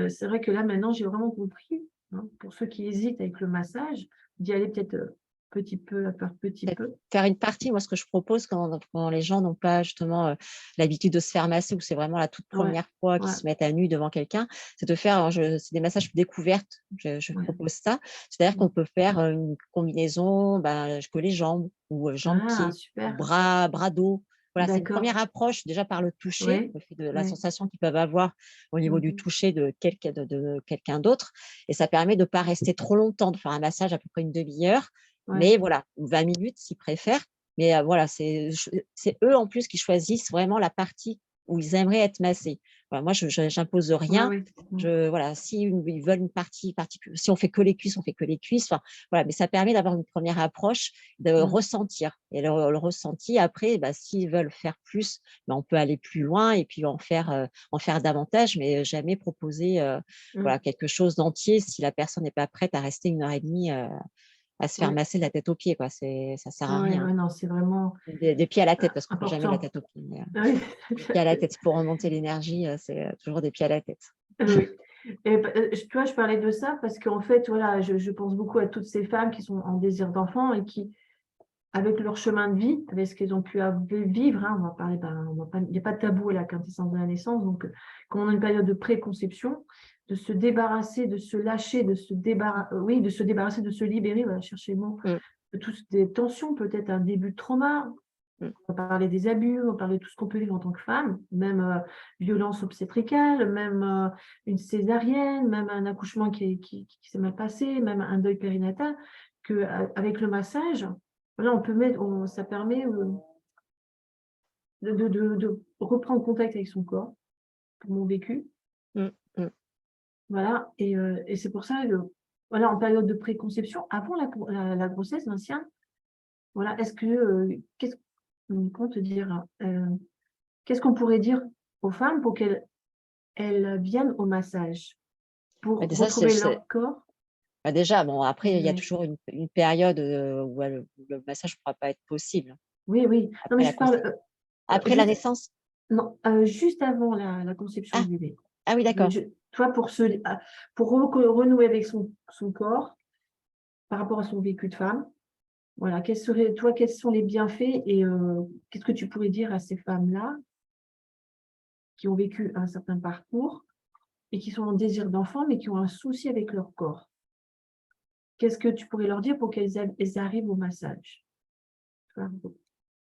S1: c'est vrai que là, maintenant, j'ai vraiment compris, hein, pour ceux qui hésitent avec le massage, d'y aller peut-être petit peu, à faire petit
S2: Peut-être
S1: peu.
S2: faire une partie, moi, ce que je propose quand les gens n'ont pas justement l'habitude de se faire masser ou c'est vraiment la toute
S1: Ouais,
S2: première fois qu'ils
S1: ouais,
S2: se mettent à nu devant quelqu'un, c'est de faire, c'est des massages découvertes, je
S1: ouais.
S2: propose ça. C'est-à-dire
S1: Mmh.
S2: qu'on peut faire une combinaison, ben, que les jambes ou
S1: Ah,
S2: jambes-pieds,
S1: super.
S2: bras dos. Voilà, c'est une
S1: D'accord.
S2: première approche déjà par le toucher,
S1: Oui,
S2: le fait de la
S1: oui.
S2: sensation qu'ils peuvent avoir au niveau du
S1: Mmh.
S2: toucher de quelqu'un d'autre. Et ça permet de ne pas rester trop longtemps, de faire un massage à peu près une demi-heure.
S1: Ouais.
S2: Mais voilà, ou 20 minutes s'ils préfèrent. Mais voilà, c'est eux en plus qui choisissent vraiment la partie où ils aimeraient être massés. Voilà, moi, je n'impose
S1: Ouais,
S2: rien.
S1: ouais. Mmh.
S2: Voilà, si ils veulent une partie particulière, si on fait que les cuisses, on fait que les cuisses. Enfin, voilà, mais ça permet d'avoir une première approche, de
S1: Mmh.
S2: ressentir. Et le ressenti, après, bah, s'ils veulent faire plus, bah, on peut aller plus loin et puis en faire davantage, mais jamais proposer
S1: Mmh.
S2: voilà, quelque chose d'entier si la personne n'est pas prête à rester 1 heure et demie à se faire
S1: Ouais.
S2: masser de la tête aux pieds, quoi. Ça sert à
S1: Ah ouais,
S2: rien.
S1: ouais, non, c'est vraiment,
S2: Des pieds à la tête, parce qu'on fait jamais de la
S1: important.
S2: tête aux pieds, mais
S1: Oui,
S2: des
S1: tout à
S2: pieds à la
S1: fait.
S2: tête pour remonter l'énergie, c'est toujours des pieds à la tête.
S1: Oui. Et tu vois, je parlais de ça parce qu'en fait, voilà, je pense beaucoup à toutes ces femmes qui sont en désir d'enfant et qui, avec leur chemin de vie, avec ce qu'elles ont pu vivre, hein, on va parler, on va pas, il n'y a pas de tabou à la quintessence de la naissance, donc quand on a une période de préconception, de se débarrasser, de se lâcher, de se
S2: Mmh.
S1: débarrasser, oui, de se débarrasser, de se libérer, voilà, chercher le mot,
S2: Mmh.
S1: de toutes des tensions, peut-être un début de trauma,
S2: Mmh.
S1: On va parler des abus, on va parler de tout ce qu'on peut vivre en tant que femme, même, violence obstétricale, même, une césarienne, même un accouchement qui s'est mal passé, même un deuil périnatal, avec le massage, voilà, on peut mettre on ça permet, de reprendre contact avec son corps, pour mon vécu,
S2: Mmh. Mmh.
S1: voilà et c'est pour ça que, voilà, en période de préconception, avant la grossesse, l'ancien, voilà, est-ce que, qu'est-ce comment te dire? Qu'est-ce qu'on pourrait dire aux femmes pour qu'elles viennent au massage?
S2: Bah,
S1: Pour
S2: déjà,
S1: retrouver leur corps?
S2: bah, déjà, bon, après, il y a
S1: Ouais.
S2: toujours une période, où le massage ne pourra pas être possible,
S1: Oui, oui. Non, mais
S2: après la
S1: je parle,
S2: conception. Après la
S1: juste
S2: naissance?
S1: non, juste avant la conception
S2: Ah!
S1: du bébé.
S2: Ah oui, d'accord.
S1: Je toi, pour renouer avec son corps, par rapport à son vécu de femme, voilà, quels sont les bienfaits et qu'est-ce que tu pourrais dire à ces femmes-là qui ont vécu un certain parcours et qui sont en désir d'enfant, mais qui ont un souci avec leur corps? Qu'est-ce que tu pourrais leur dire pour elles arrivent au massage? Tu vois?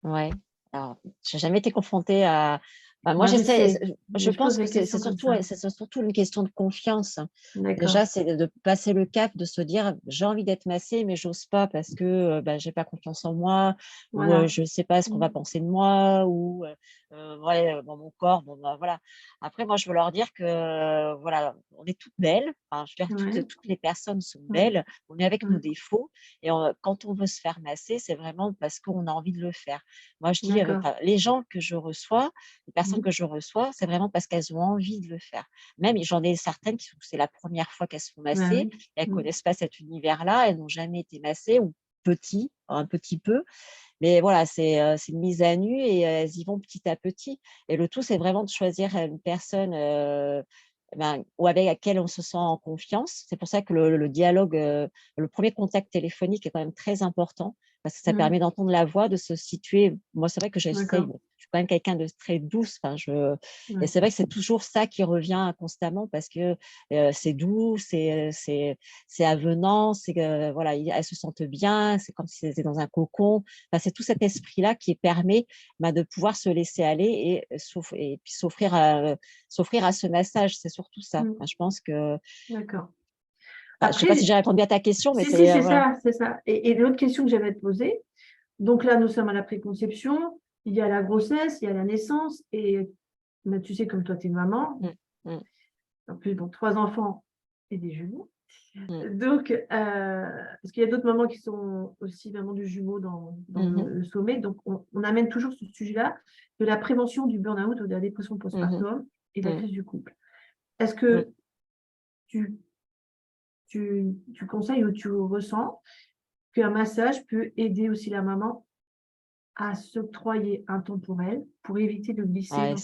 S2: Ouais. Alors, j'ai jamais été confrontée à bah, moi,
S1: Moi, je
S2: j'essaie
S1: sais,
S2: je
S1: mais je pose
S2: pense que
S1: la question comme ça.
S2: c'est surtout une question de confiance.
S1: D'accord,
S2: Déjà, c'est de passer le cap, de se dire: «J'ai envie d'être massée, mais j'ose pas parce que, bah, j'ai pas confiance en moi ou,
S1: voilà.
S2: je sais pas ce qu'on
S1: Mmh.
S2: va penser de moi ou, ouais, dans mon corps». Bon, bah, voilà. Après, moi, je veux leur dire que, voilà, on est toutes belles, enfin, je veux dire
S1: Ouais,
S2: toutes les personnes sont
S1: ouais,
S2: belles, on est avec nos
S1: ouais.
S2: défauts et quand on veut se faire masser, c'est vraiment parce qu'on a envie de le faire. Moi, je dis,
S1: D'accord.
S2: enfin, les gens que je reçois, les personnes
S1: Mmh.
S2: que je reçois, c'est vraiment parce qu'elles ont envie de le faire. Même j'en ai certaines qui sont c'est la première fois qu'elles se font
S1: Bah,
S2: masser,
S1: oui.
S2: elles
S1: Mmh.
S2: connaissent pas cet univers-là, elles n'ont jamais été massées ou un petit peu, mais voilà, c'est une mise à nu et elles y vont petit à petit et le tout, c'est vraiment de choisir, une personne, ben, ou avec laquelle on se sent en confiance. C'est pour ça que le dialogue, le premier contact téléphonique est quand même très important parce que ça
S1: Mmh.
S2: permet d'entendre la voix, de se situer. Moi, c'est vrai que j'essaye,
S1: D'accord.
S2: bon, je suis quand même quelqu'un de très douce, enfin et
S1: Ouais.
S2: c'est vrai que c'est toujours ça qui revient constamment parce que, c'est doux, c'est avenant, c'est que voilà, elles se sentent bien, c'est comme si elles étaient dans un cocon. Enfin, c'est tout cet esprit-là qui permet, bah, de pouvoir se laisser aller et puis s'offrir à ce massage, c'est surtout ça.
S1: Mmh.
S2: Enfin, je pense que
S1: D'accord.
S2: bah, je sais pas si
S1: Après
S2: j'ai répondu à ta question, mais
S1: si, si, c'est
S2: voilà.
S1: ça, c'est ça et l'autre question que j'avais à te poser, donc là, nous sommes à la préconception, il y a la grossesse, il y a la naissance et bah, tu sais, comme toi, tu es maman,
S2: Mmh. Mmh.
S1: en plus, donc 3 enfants et des jumeaux.
S2: Mmh.
S1: Donc, parce qu'il y a d'autres mamans qui sont aussi mamans de jumeaux dans
S2: Mmh mh.
S1: le sommet. Donc, on amène toujours ce sujet-là de la prévention du burn-out ou de la dépression
S2: Mmh mh.
S1: postpartum et de la
S2: Mmh.
S1: crise du couple. Est-ce
S2: Mmh.
S1: que tu tu conseilles ou tu ressens qu'un massage peut aider aussi la maman à s'octroyer un temps pour elle, pour éviter de glisser
S2: Ouais.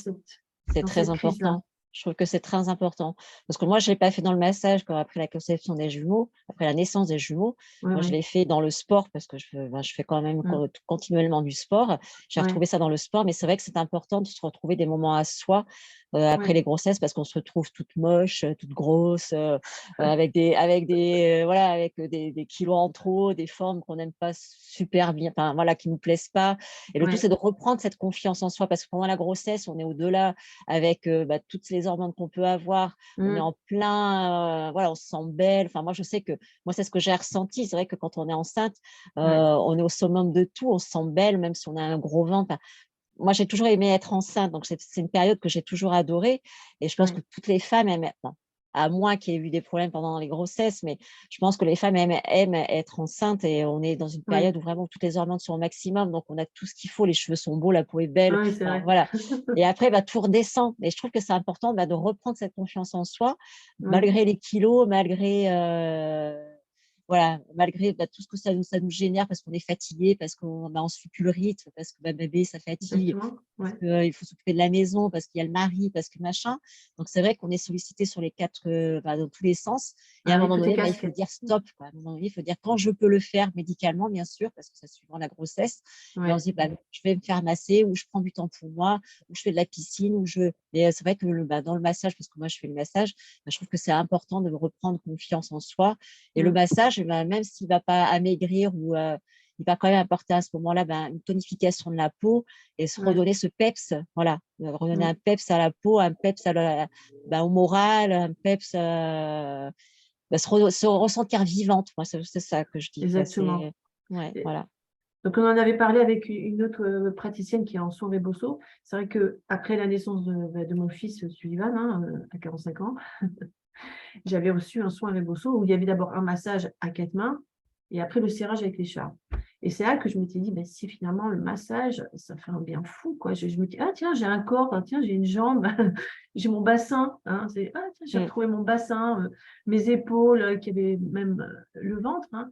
S2: C'est
S1: dans
S2: très
S1: cette crise-là?
S2: important. Je trouve que c'est très important parce que moi, je l'ai pas fait dans le massage comme après la conception des jumeaux, après la naissance des jumeaux.
S1: Ouais,
S2: Moi, je
S1: ouais.
S2: l'ai fait dans le sport parce que je fais quand même
S1: Mmh.
S2: continuellement du sport. J'ai
S1: Ouais,
S2: retrouvé ça dans le sport, mais c'est vrai que c'est important de se retrouver des moments à soi, après
S1: ouais.
S2: les grossesses parce qu'on se retrouve toute moche, toute grosse, voilà, avec, des kilos en trop, des formes qu'on n'aime pas super bien, enfin voilà, qui nous plaisent pas et le tout,
S1: Ouais.
S2: c'est de reprendre cette confiance en soi parce que pendant la grossesse, on est au-delà avec, bah, toutes les hormones qu'on peut avoir. On est
S1: Mmh.
S2: en plein, voilà, on se sent belle. Enfin, moi, je sais que moi, c'est ce que j'ai ressenti. C'est vrai que quand on est enceinte,
S1: Ouais.
S2: on est au summum de tout. On se sent belle, même si on a un gros ventre. Enfin, moi, j'ai toujours aimé être enceinte, donc c'est une période que j'ai toujours adorée et je pense que
S1: Ouais.
S2: toutes les femmes aiment bon, à moins qu'il y ait eu des problèmes pendant les grossesses, mais je pense que les femmes aiment être enceintes et on est dans une
S1: Ouais.
S2: période où vraiment toutes les hormones sont au maximum, donc on a tout ce qu'il faut, les cheveux sont beaux, la peau est belle,
S1: Oui, c'est
S2: enfin
S1: vrai.
S2: voilà et après, bah, tout redescend et je trouve que c'est important, bah, de reprendre cette confiance en soi
S1: Ouais.
S2: malgré les kilos, malgré, voilà, malgré, bah, tout ce que ça nous génère parce qu'on est fatigué, parce qu'on, bah, on suit plus le rythme, parce que, bah, bébé, ça fatigue,
S1: Exactement.
S2: parce
S1: Ouais.
S2: qu'il faut s'occuper de la maison, parce qu'il y a le mari, parce que machin. Donc c'est vrai qu'on est sollicité sur les 4, bah, dans tous les sens et à
S1: Ah
S2: un
S1: oui,
S2: moment
S1: toutes les
S2: donné, bah, il faut
S1: casquettes.
S2: dire stop, quoi. À un moment donné, il faut dire quand je peux le faire médicalement, bien sûr, parce que ça suivant la grossesse, mais on
S1: Ouais.
S2: se dit: «Bah, je vais me faire masser ou je prends du temps pour moi ou je fais de la piscine ou je» mais c'est vrai que bah, dans le massage, parce que moi je fais le massage, bah, je trouve que c'est important de reprendre confiance en soi et le
S1: Mmh.
S2: massage, bah, même s'il va pas amaigrir ou il va quand même apporter à ce moment-là une tonification de la peau et se
S1: Ouais.
S2: redonner ce peps, voilà, redonner un
S1: Mm.
S2: peps à la peau, un peps au moral, un peps, se ressentir vivante. Moi, c'est ça que je dis, quoi.
S1: Exactement.
S2: Ouais,
S1: Et
S2: voilà.
S1: donc, on en avait parlé avec une autre praticienne qui est en soins Rebosso. C'est vrai qu'après la naissance de mon fils Sullivan, hein, à 45 ans, j'avais reçu un soin Rebosso où il y avait d'abord un massage à 4 mains et après le serrage avec les charmes. Et c'est là que je m'étais dit, ben, si finalement le massage, ça fait un bien fou, quoi. Je me dis, ah tiens, j'ai un corps, ah, tiens, j'ai une jambe, j'ai mon bassin, hein, ah tiens, j'ai retrouvé mon bassin, mes épaules, qui avaient même le ventre, hein.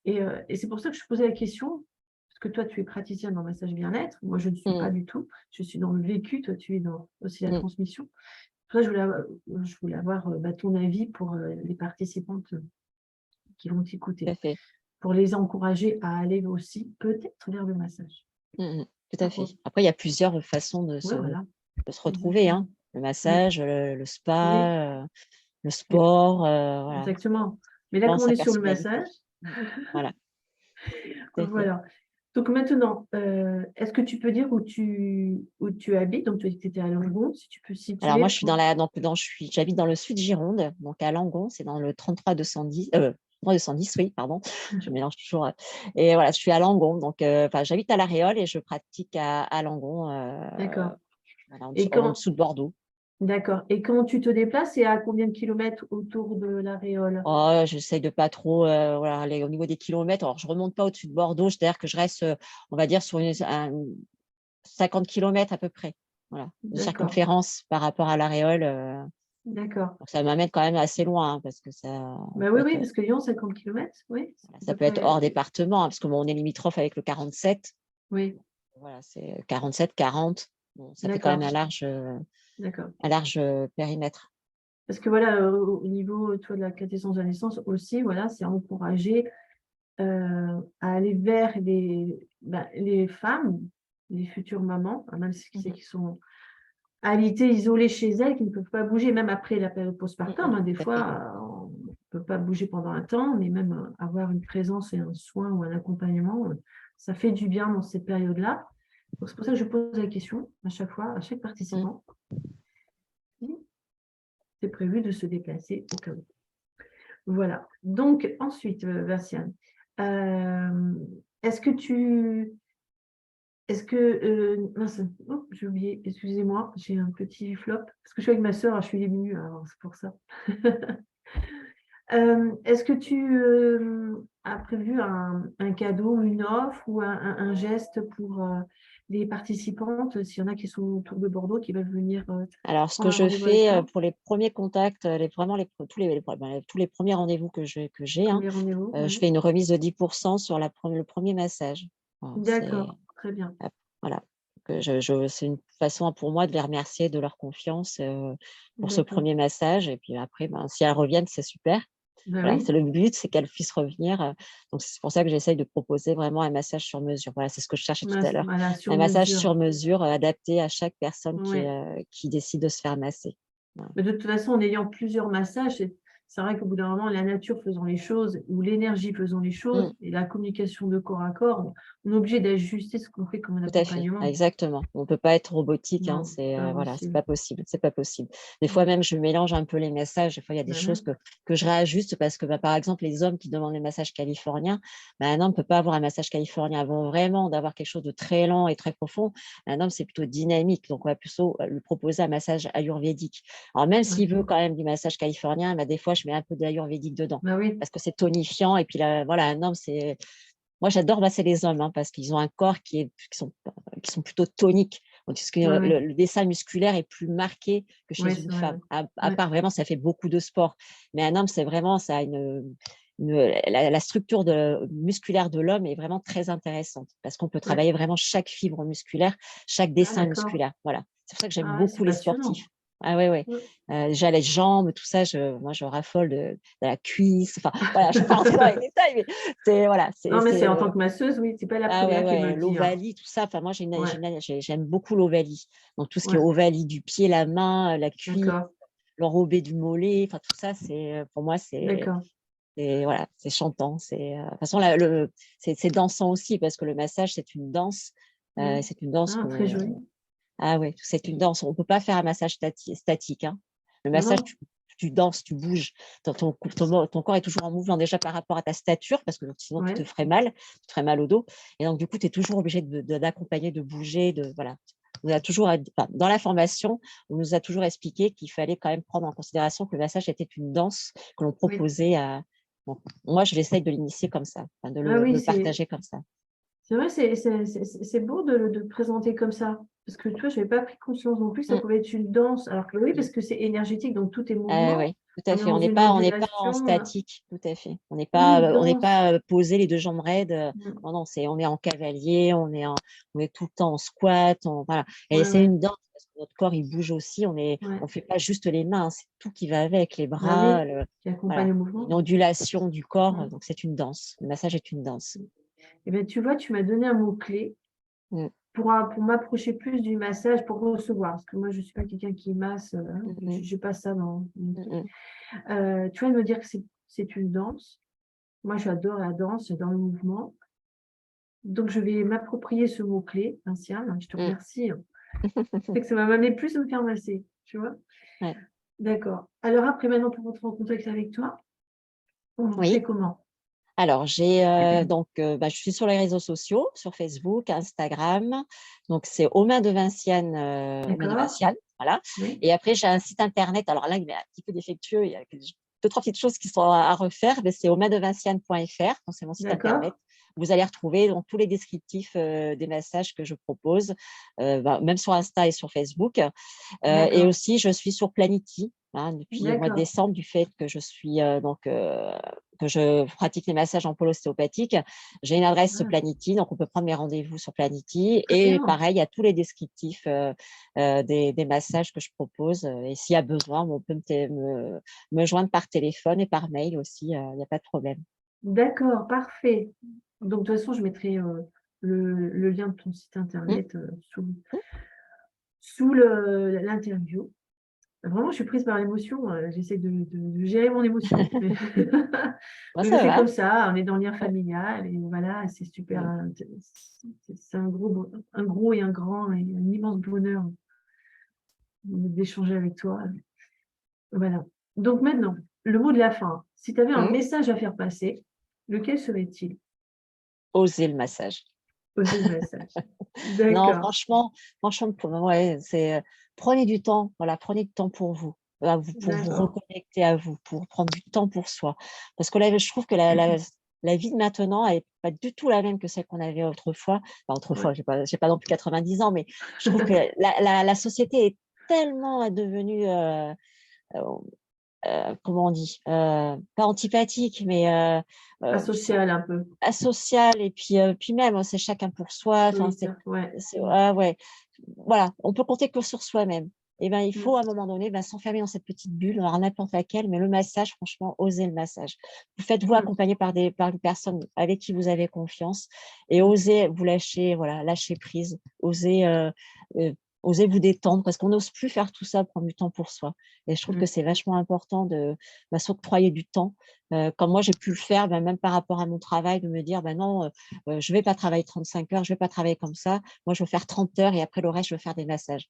S1: Et c'est pour ça que je posais la question, parce que toi, tu es praticienne en massage bien-être, moi, je ne suis pas du tout, je suis dans le vécu, toi, tu es dans aussi la transmission. Toi, je voulais avoir ton avis pour les participantes qui vont
S2: Tout
S1: t'écouter,
S2: à fait.
S1: pour les encourager à aller aussi peut-être vers le massage.
S2: Tout à fait. Après, il y a plusieurs façons de
S1: Oui,
S2: se,
S1: voilà,
S2: de se retrouver,
S1: exactement.
S2: hein. Le
S1: Mm.
S2: massage, le
S1: Oui,
S2: spa, le
S1: mais-
S2: sport, voilà.
S1: exactement. Mais là, comme
S2: Pense
S1: on
S2: sa
S1: est sur le
S2: personnalité.
S1: massage,
S2: Voilà, tout à fait.
S1: voilà. Donc maintenant, est-ce que tu peux dire où tu habites? Donc, tu étais à Langon, si tu peux
S2: Alors moi,
S1: situer
S2: je suis
S1: pour...
S2: j'habite dans le sud Gironde, donc à Langon, c'est dans le 33 210, 210, oui, pardon, je mélange toujours. Et voilà, je suis à Langon, donc j'habite à La Réole et je pratique à Langon,
S1: D'accord.
S2: voilà,
S1: Et
S2: en
S1: quand,
S2: dessous de Bordeaux.
S1: d'accord. Et quand tu te déplaces, c'est à combien de kilomètres autour de la Réole?
S2: Oh, j'essaye de pas trop voilà, aller au niveau des kilomètres. Alors, je remonte pas au-dessus de Bordeaux, c'est-à-dire que je reste, on va dire, sur 50 kilomètres à peu près, voilà, de
S1: D'accord.
S2: circonférence par rapport à La Réole.
S1: D'accord.
S2: Donc, ça m'amène quand même assez loin, hein, parce que ça
S1: Bah
S2: peut
S1: oui, oui,
S2: être,
S1: parce que Lyon, 50 kilomètres, oui, c'est à
S2: ça
S1: peu
S2: peut être
S1: près.
S2: hors département, hein, parce que bon, on est limitrophe avec le 47.
S1: Oui,
S2: Voilà, c'est 47, 40. Bon, ça fait quand même
S1: d'accord. D'accord.
S2: un large périmètre.
S1: Parce que voilà, au niveau, toi, de la quintessence de la naissance aussi, voilà, c'est encourager à aller vers les femmes, les futures mamans, hein, même si c'est
S2: Mhm.
S1: qui sont alitées, isolées chez elles, qui ne peuvent pas bouger, même après la période postpartum, hein, des
S2: Tout à fait.
S1: fois, on ne peut pas bouger pendant un temps, mais même avoir une présence et un soin ou un accompagnement, ça fait du bien dans cette période-là. Donc, c'est pour ça que je pose la question à chaque fois, à chaque
S2: Mm.
S1: participant. C'est prévu de se déplacer au cas où. Voilà. Donc, ensuite, Vinciane, euh, est-ce que tu est-ce que, mince, oh, j'ai oublié, excusez-moi, j'ai un petit flop, parce que je suis avec ma sœur, je suis émue, alors c'est pour ça. Est-ce que tu as prévu un cadeau, une offre ou un geste pour les participantes, s'il y en a qui sont autour de Bordeaux, qui veulent venir
S2: Alors, ce que
S1: prendre un
S2: je
S1: rendez-vous avec
S2: fais
S1: toi?
S2: pour les premiers contacts, vraiment tous les premiers rendez-vous que j'ai, hein,
S1: Premier rendez-vous,
S2: je
S1: oui.
S2: fais une remise de 10% sur le premier massage. Voilà,
S1: D'accord, très bien.
S2: voilà. C'est une façon pour moi de les remercier de leur confiance pour ce
S1: D'accord.
S2: premier massage. Et puis après, si elles reviennent, c'est super.
S1: Ben
S2: Voilà,
S1: oui,
S2: c'est le but, c'est qu'elles puissent revenir. Donc, c'est pour ça que j'essaye de proposer vraiment un massage sur mesure. Voilà, c'est ce que je cherchais tout à l'heure.
S1: voilà, sur
S2: Un massage
S1: mesure.
S2: sur mesure adapté à chaque personne
S1: Oui.
S2: qui décide de se faire masser. Voilà.
S1: Mais de toute façon, en ayant plusieurs massages, c'est vrai qu'au bout d'un moment, la nature faisant les choses ou l'énergie faisant les
S2: Mm.
S1: choses et la communication de corps à corps, on est obligé d'ajuster ce qu'on fait comme un
S2: Tout à fait,
S1: accompagnement.
S2: exactement. On peut pas être robotique, hein,
S1: Non, c'est pas
S2: voilà, c'est
S1: possible.
S2: pas possible, c'est pas possible. Des fois
S1: Mm.
S2: même, je mélange un peu les messages. Des fois, il y a des
S1: Ben
S2: choses
S1: oui,
S2: que je réajuste parce que, par exemple, les hommes qui demandent les massages californiens, un homme peut pas avoir un massage californien. Avant vraiment d'avoir quelque chose de très lent et très profond, un homme c'est plutôt dynamique. Donc, on va plutôt lui proposer un massage ayurvédique. Alors même s'il veut
S1: ok.
S2: quand même du massage californien, des fois, je mets un peu d'ayurvédique dedans
S1: Ben oui,
S2: parce que c'est tonifiant. Et puis là, voilà, un homme c'est moi, j'adore masser les hommes parce qu'ils ont un corps qui sont plutôt toniques. Parce que
S1: ouais, ouais.
S2: le dessin musculaire est plus marqué que chez
S1: Ouais,
S2: une
S1: c'est vrai,
S2: femme.
S1: ouais.
S2: À
S1: Ouais,
S2: part vraiment, ça fait beaucoup de sport. Mais un homme, c'est vraiment, ça a la structure musculaire de l'homme est vraiment très intéressante parce qu'on peut
S1: ouais.
S2: travailler vraiment chaque fibre musculaire, chaque
S1: Ah,
S2: dessin
S1: d'accord.
S2: musculaire. Voilà. C'est pour ça que j'aime
S1: Ah ouais, c'est
S2: beaucoup les
S1: passionnant.
S2: sportifs. Ah ouais, ouais.
S1: Ouais.
S2: Déjà les jambes, tout ça, moi je raffole de la cuisse. Enfin, voilà, je ne vais pas rentrer dans les détails, mais voilà,
S1: Non, mais c'est en tant que masseuse, oui, c'est pas la
S2: ah ouais,
S1: première qui me
S2: ouais,
S1: le dit, hein.
S2: l'ovalie, tout ça. Enfin, moi,
S1: Ouais,
S2: j'aime beaucoup l'ovalie. Donc, tout ce qui est
S1: ouais,
S2: ovalie du pied, la main, la cuisse,
S1: d'accord,
S2: l'enrobé du mollet, enfin, tout ça, pour moi,
S1: d'accord.
S2: Et voilà, c'est chantant. De toute façon, c'est dansant aussi parce que le massage, c'est une danse. C'est une danse
S1: Ah, très
S2: qu'on.
S1: joli.
S2: Ah oui, c'est une danse. On ne peut pas faire un massage statique, hein. Le
S1: Non,
S2: massage,
S1: non.
S2: tu danses, tu bouges. Ton corps est toujours en mouvement déjà par rapport à ta stature, parce que sinon
S1: Ouais.
S2: tu te ferais mal au dos. Et donc, du coup, tu es toujours obligé d'accompagner, de bouger. Voilà. Dans la formation, on nous a toujours expliqué qu'il fallait quand même prendre en considération que le massage était une danse que l'on
S1: Oui.
S2: proposait à. Donc, moi, je l'essaye de l'initier comme ça, de
S1: Ah oui,
S2: le partager comme ça.
S1: c'est vrai, c'est beau de le présenter comme ça. Parce que tu vois, je n'avais pas pris conscience non plus que ça
S2: Mm.
S1: pouvait être une danse. Alors que oui, parce que c'est énergétique, donc tout est mouvement.
S2: Oui, tout à
S1: On est
S2: fait.
S1: dans une
S2: On n'est pas en
S1: ondulation.
S2: statique, tout à fait.
S1: Oui,
S2: On n'est
S1: danse.
S2: pas posé les deux jambes raides.
S1: Mm.
S2: Non, non, on est en cavalier, on est tout le temps en squat. Voilà. Et
S1: Ouais,
S2: c'est
S1: ouais,
S2: une danse parce que notre corps, il bouge aussi.
S1: ouais.
S2: On fait pas juste les mains, c'est tout qui va avec, les
S1: Bah
S2: bras,
S1: oui, qui accompagne
S2: voilà.
S1: le
S2: Une
S1: mouvement.
S2: ondulation du corps.
S1: Mm.
S2: Donc, c'est une danse. Le massage est une danse.
S1: Et bien, tu vois, tu m'as donné un mot-clé
S2: Mm,
S1: pour m'approcher plus du massage, pour recevoir. Parce que moi, je ne suis pas quelqu'un qui masse. Hein,
S2: mm,
S1: je
S2: mm,
S1: n'ai pas ça dans mon
S2: mm,
S1: truc.
S2: mm.
S1: Tu vas me dire que c'est une danse. Moi, j'adore la danse, j'adore le mouvement. Donc, je vais m'approprier ce mot-clé, Vinciane. Je te
S2: Mm.
S1: remercie. C'est que ça m'a amené plus à me faire masser, tu vois.
S2: Ouais.
S1: D'accord. Alors après, maintenant, pour rentrer en contact avec toi, on fait
S2: Oui.
S1: comment?
S2: Alors, je suis sur les réseaux sociaux, sur Facebook, Instagram. Donc, c'est aux mains de
S1: D'accord?
S2: Vinciane, voilà.
S1: Oui.
S2: Et après, j'ai un site internet. Alors là, il est un petit peu défectueux. Il y a deux, trois petites choses qui sont à refaire. Mais c'est aumaindevinciane.fr. Donc, c'est mon site
S1: D'accord?
S2: internet. Vous allez retrouver donc, tous les descriptifs des massages que je propose, même sur Insta et sur Facebook. Et
S1: D'accord.
S2: aussi, je suis sur Planity, hein, depuis le mois de
S1: D'accord.
S2: décembre, du fait que que je pratique les massages en pôle ostéopathique. J'ai une adresse
S1: Ah,
S2: Planity, donc on peut prendre mes rendez-vous sur Planity.
S1: très
S2: Et
S1: bien.
S2: pareil, il y a tous les descriptifs des massages que je propose. Et s'il y a besoin, on peut me joindre par téléphone et par mail aussi. Il n'y a pas de problème.
S1: D'accord, parfait. Donc, de toute façon, je mettrai le lien de ton site
S2: Mm,
S1: internet
S2: mm.
S1: sous l'interview. Vraiment, je suis prise par l'émotion. J'essaie de gérer mon émotion. Mais,
S2: Bon,
S1: mais
S2: ça
S1: c'est
S2: va.
S1: comme ça, on est dans le lien
S2: Ouais.
S1: familial et voilà, c'est super.
S2: Mm.
S1: C'est un gros et un grand et un immense bonheur d'échanger avec toi. Voilà. Donc maintenant, le mot de la fin. Si tu avais un
S2: Mm.
S1: message à faire passer, lequel serait-il?
S2: Oser le massage.
S1: Oser le message.
S2: Non,
S1: D'accord.
S2: franchement, ouais, prenez du temps, voilà, prenez du temps pour vous, pour vous
S1: D'accord.
S2: reconnecter à vous, pour prendre du temps pour soi. Parce que là, je trouve que la vie de maintenant n'est pas du tout la même que celle qu'on avait autrefois. Enfin,
S1: Ouais.
S2: autrefois, j'ai pas non plus 90 ans, mais je trouve que la société est tellement devenue, euh, comment on dit, pas antipathique, mais
S1: Asocial un peu.
S2: asocial et puis même c'est chacun pour soi, enfin
S1: Solitaire. Ouais.
S2: ah ouais, voilà, on peut compter que sur soi-même. Et ben il faut
S1: Mm.
S2: à un moment donné s'enfermer dans cette petite bulle, alors n'importe laquelle, mais le massage, franchement, osez le massage. Vous faites-vous
S1: Mm.
S2: accompagner par une personne avec qui vous avez confiance et
S1: Mm.
S2: osez vous lâcher, voilà, lâcher prise, euh, osez vous détendre parce qu'on n'ose plus faire tout ça, prendre du temps pour soi. Et je trouve que
S1: Mm.
S2: c'est vachement important de s'octroyer du temps. Comme moi, j'ai pu le faire, même par rapport à mon travail, de me dire, non, je ne vais pas travailler 35 heures, je ne vais pas travailler comme ça. Moi, je veux faire 30 heures et après le reste, je veux faire des massages.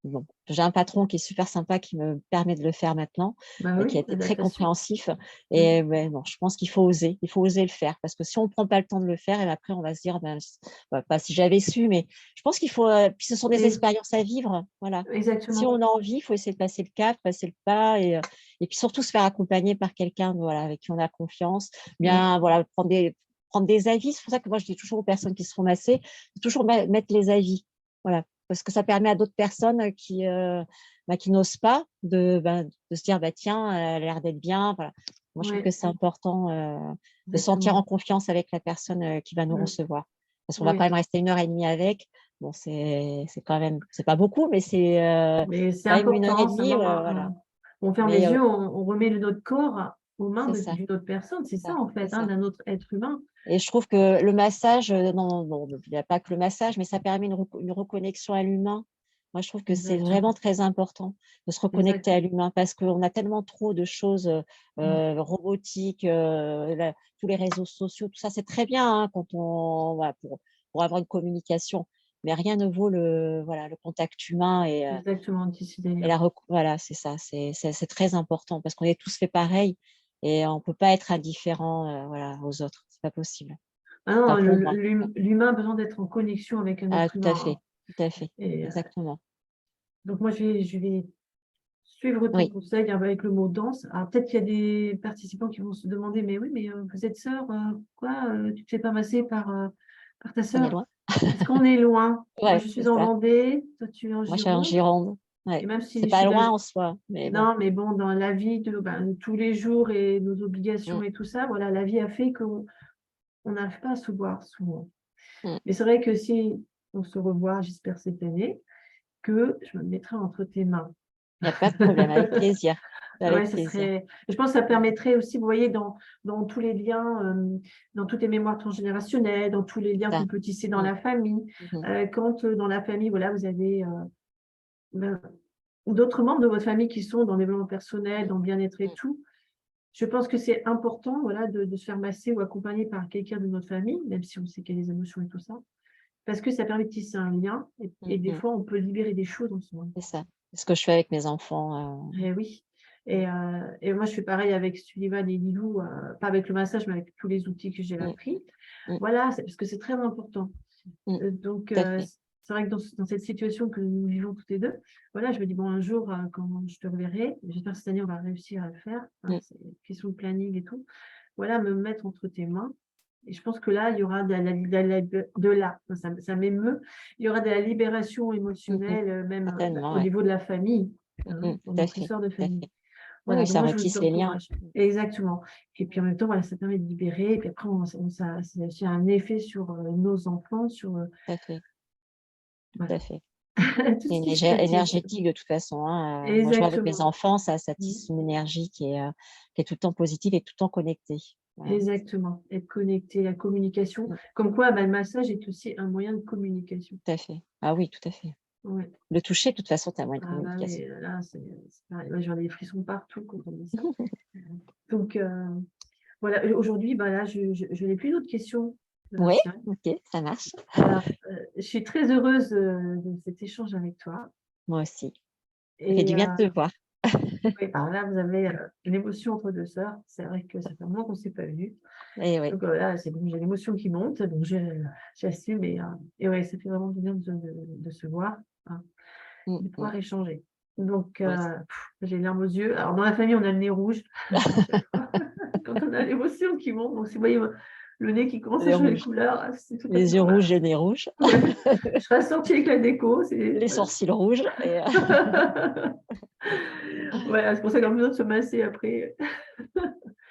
S2: Bon, j'ai un patron qui est super sympa, qui me permet de le faire maintenant,
S1: Bah
S2: qui a
S1: oui,
S2: été très
S1: adaptation.
S2: compréhensif.
S1: Mm.
S2: Et ouais, non, je pense qu'il faut oser le faire. Parce que si on ne prend pas le temps de le faire, et après, on va se dire, pas si j'avais su, mais je pense qu'il faut. Puis ce sont des
S1: Et-
S2: expériences à vivre. Voilà. Si
S1: exactement.
S2: on a envie, il faut essayer de passer le cap, passer le pas, et puis surtout se faire accompagner par quelqu'un, voilà, avec qui on a confiance.
S1: Mm.
S2: Bien, voilà, prendre des avis. C'est pour ça que moi, je dis toujours aux personnes qui se font masser, toujours mettre les avis. Voilà. Parce que ça permet à d'autres personnes qui n'osent pas de se dire, tiens, elle a l'air d'être bien. Voilà. Moi, je trouve que
S1: Oui,
S2: c'est important de se sentir en
S1: exactement.
S2: confiance avec la personne qui va nous
S1: Mm.
S2: recevoir. Parce qu'on va quand
S1: Oui.
S2: même rester 1 heure et demie avec. Bon, c'est quand même, c'est pas beaucoup, mais c'est
S1: Mais c'est
S2: quand même une heure et
S1: important, c'est un
S2: demie.
S1: moment.
S2: Voilà.
S1: On ferme
S2: Mais
S1: les yeux, on remet notre corps aux mains
S2: c'est ça,
S1: d'une autre personne. C'est
S2: c'est
S1: ça,
S2: ça,
S1: en
S2: c'est
S1: fait, hein,
S2: ça.
S1: d'un autre être humain.
S2: Et je trouve que le massage, non, il n'y a pas que le massage, mais ça permet une reconnexion à l'humain. Moi, je trouve que c'est vraiment
S1: exactement,
S2: très important de se reconnecter à
S1: exactement.
S2: l'humain parce qu'on a tellement trop de choses
S1: Mmh,
S2: robotiques, tous les réseaux sociaux, tout ça, c'est très bien hein, quand on, voilà, pour avoir une communication, mais rien ne vaut voilà, le contact humain
S1: exactement,
S2: et
S1: anti-sidérien.
S2: voilà, c'est ça, c'est très important parce qu'on est tous fait pareil et on peut pas être indifférent voilà, aux autres, c'est pas possible.
S1: Ah non,
S2: Enfin, pour moi.
S1: l'humain a besoin d'être en connexion avec un
S2: Ah,
S1: être
S2: tout à
S1: humain,
S2: fait,
S1: hein.
S2: tout à fait,
S1: Et
S2: exactement.
S1: donc moi, je vais suivre ton
S2: Oui,
S1: conseil avec le mot danse. Alors peut-être qu'il y a des participants qui vont se demander: «Mais oui, mais vous êtes sœurs, pourquoi, tu te fais pas masser par ta
S2: on est
S1: sœur?»
S2: loin.
S1: Parce qu'on est loin. Moi,
S2: Ouais,
S1: je
S2: c'est
S1: suis en
S2: ça.
S1: Vendée, toi, tu es en
S2: Moi, je suis en
S1: Gironde
S2: Gironde.
S1: et
S2: Ouais.
S1: même
S2: C'est
S1: si je
S2: pas
S1: suis
S2: loin en soi, mais bon.
S1: non, mais bon, dans la vie de tous les jours et nos obligations
S2: Mmh,
S1: et tout ça, voilà, la vie a fait qu'on n'arrive pas à se voir souvent.
S2: mmh.
S1: Mais c'est vrai que si on se revoit, j'espère cette année, que je me mettrai entre tes mains.
S2: Il y a pas de problème, avec plaisir,
S1: Ouais,
S2: avec
S1: ça
S2: plaisir.
S1: serait je pense que ça
S2: Mmh,
S1: permettrait aussi, vous voyez, dans tous les liens, dans toutes les mémoires transgénérationnelles, dans tous les liens
S2: ça.
S1: qu'on peut tisser dans
S2: Mmh,
S1: la famille,
S2: mmh mh,
S1: quand, dans la famille, voilà, vous avez, ben, d'autres membres de votre famille qui sont dans le développement personnel,
S2: mmh,
S1: dans le bien-être et
S2: mmh,
S1: tout. Je pense que c'est important, voilà, de se faire masser ou accompagner par quelqu'un de notre famille, même si on sait qu'il y a les émotions et tout ça, parce que ça permet de tisser un lien
S2: mmh
S1: et des
S2: mh.
S1: fois, on peut libérer des choses en soi.
S2: C'est ça. C'est ce que je fais avec mes enfants,
S1: Eh oui
S2: mmh,
S1: et moi, je fais pareil avec Sullivan et Lilou, pas avec le massage, mais avec tous les outils que j'ai
S2: mmh,
S1: appris.
S2: mmh,
S1: Voilà, c'est parce que c'est très important.
S2: mmh.
S1: Donc
S2: Tout à fait.
S1: c'est vrai que dans cette situation que nous vivons toutes les 2, voilà, je me dis: «Bon, un jour, quand je te reverrai, j'espère que cette année, on va réussir à le faire, hein,
S2: Mmh,
S1: c'est une question de planning et tout». Voilà, me mettre entre tes mains et je pense que là, il y aura ça m'émeut, il y aura de la libération
S2: mmh mh.
S1: émotionnelle, même,
S2: Certainement,
S1: au
S2: ouais.
S1: niveau de la famille,
S2: Mmh
S1: hein,
S2: mh.
S1: pour
S2: Tout à
S1: notre
S2: fait,
S1: histoire de
S2: tout à
S1: famille.
S2: fait. Oui,
S1: Voilà,
S2: oui,
S1: donc
S2: ça
S1: moi, je vous
S2: retisse les liens.
S1: encourage.
S2: Mmh,
S1: Exactement et puis en même temps, voilà, ça permet de libérer et puis après ça a aussi un effet sur, nos enfants, sur,
S2: tout à fait, tout à
S1: voilà,
S2: fait.
S1: tout
S2: C'est
S1: ce qui se attise.
S2: énergétique de toute façon, hein, moi je vois avec mes
S1: Exactement.
S2: enfants, ça
S1: Mmh.
S2: tisse une énergie qui est tout le temps positive et tout le temps connectée. Voilà.
S1: Exactement, être connecté, la communication.
S2: Mmh,
S1: Comme quoi, bah, le massage est aussi un moyen de communication.
S2: tout à fait. Ah oui, tout à fait.
S1: Ouais.
S2: Le toucher, de toute façon, c'est un moyen de
S1: Ah bah,
S2: communication.
S1: oui, là, c'est pareil. Ouais, j'en ai des frissons partout quand on dit ça. Donc voilà, aujourd'hui, bah, là, je n'ai plus d'autres questions,
S2: Oui,
S1: Sian.
S2: OK, ça marche.
S1: Alors, je suis très heureuse, de cet échange avec toi
S2: Moi aussi. Ça fait
S1: et
S2: du bien de te voir.
S1: oui, bah, là, vous avez, une émotion entre 2 sœurs. C'est vrai que ça fait un moment qu'on ne s'est pas vues.
S2: Et oui.
S1: Donc là, c'est bon, j'ai l'émotion qui monte, donc j'assume et ouais, ça fait vraiment du bien de se voir, hein,
S2: Mmh
S1: de
S2: mh.
S1: pouvoir échanger. Donc
S2: Moi aussi.
S1: j'ai les larmes aux yeux. Alors dans la famille, on a le nez rouge à chaque fois quand on a l'émotion qui monte. Donc si vous voyez le nez qui commence à
S2: Les
S1: changer de
S2: rouges.
S1: couleur, c'est tout à fait
S2: Les yeux
S1: normal.
S2: rouges, le nez rouge,
S1: Ouais, je serai assortie avec la déco, c'est
S2: les
S1: voilà.
S2: sourcils rouges et
S1: Voilà, c'est pour ça qu'on a besoin de se masser après.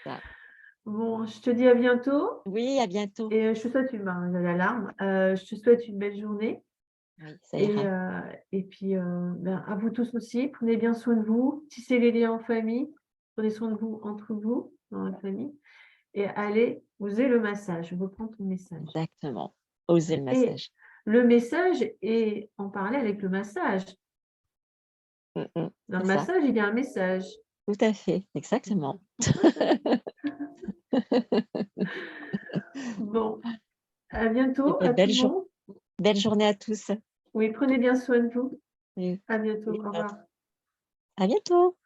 S2: ça.
S1: Bon, je te dis à bientôt
S2: Oui, à bientôt.
S1: et je te souhaite une ben, j'ai l'alarme, je te souhaite une belle journée
S2: Oui, ça
S1: et
S2: ira.
S1: puis, ben, à vous tous aussi, prenez bien soin de vous, tissez les liens en famille, prenez soin de vous entre vous, dans la famille et allez, osez le massage, je reprends ton message
S2: Exactement. Oser le
S1: et
S2: massage.
S1: le message est en parallèle avec le massage.
S2: Mmh mh.
S1: Dans
S2: C'est
S1: le
S2: ça.
S1: massage, il y a un message.
S2: Tout à fait, exactement.
S1: Bon, à
S2: Eh
S1: bientôt
S2: beh,
S1: à tout le monde.
S2: belle journée à tous.
S1: Oui, prenez bien soin de vous.
S2: Oui,
S1: À bientôt.
S2: oui,
S1: Au revoir.
S2: à bientôt.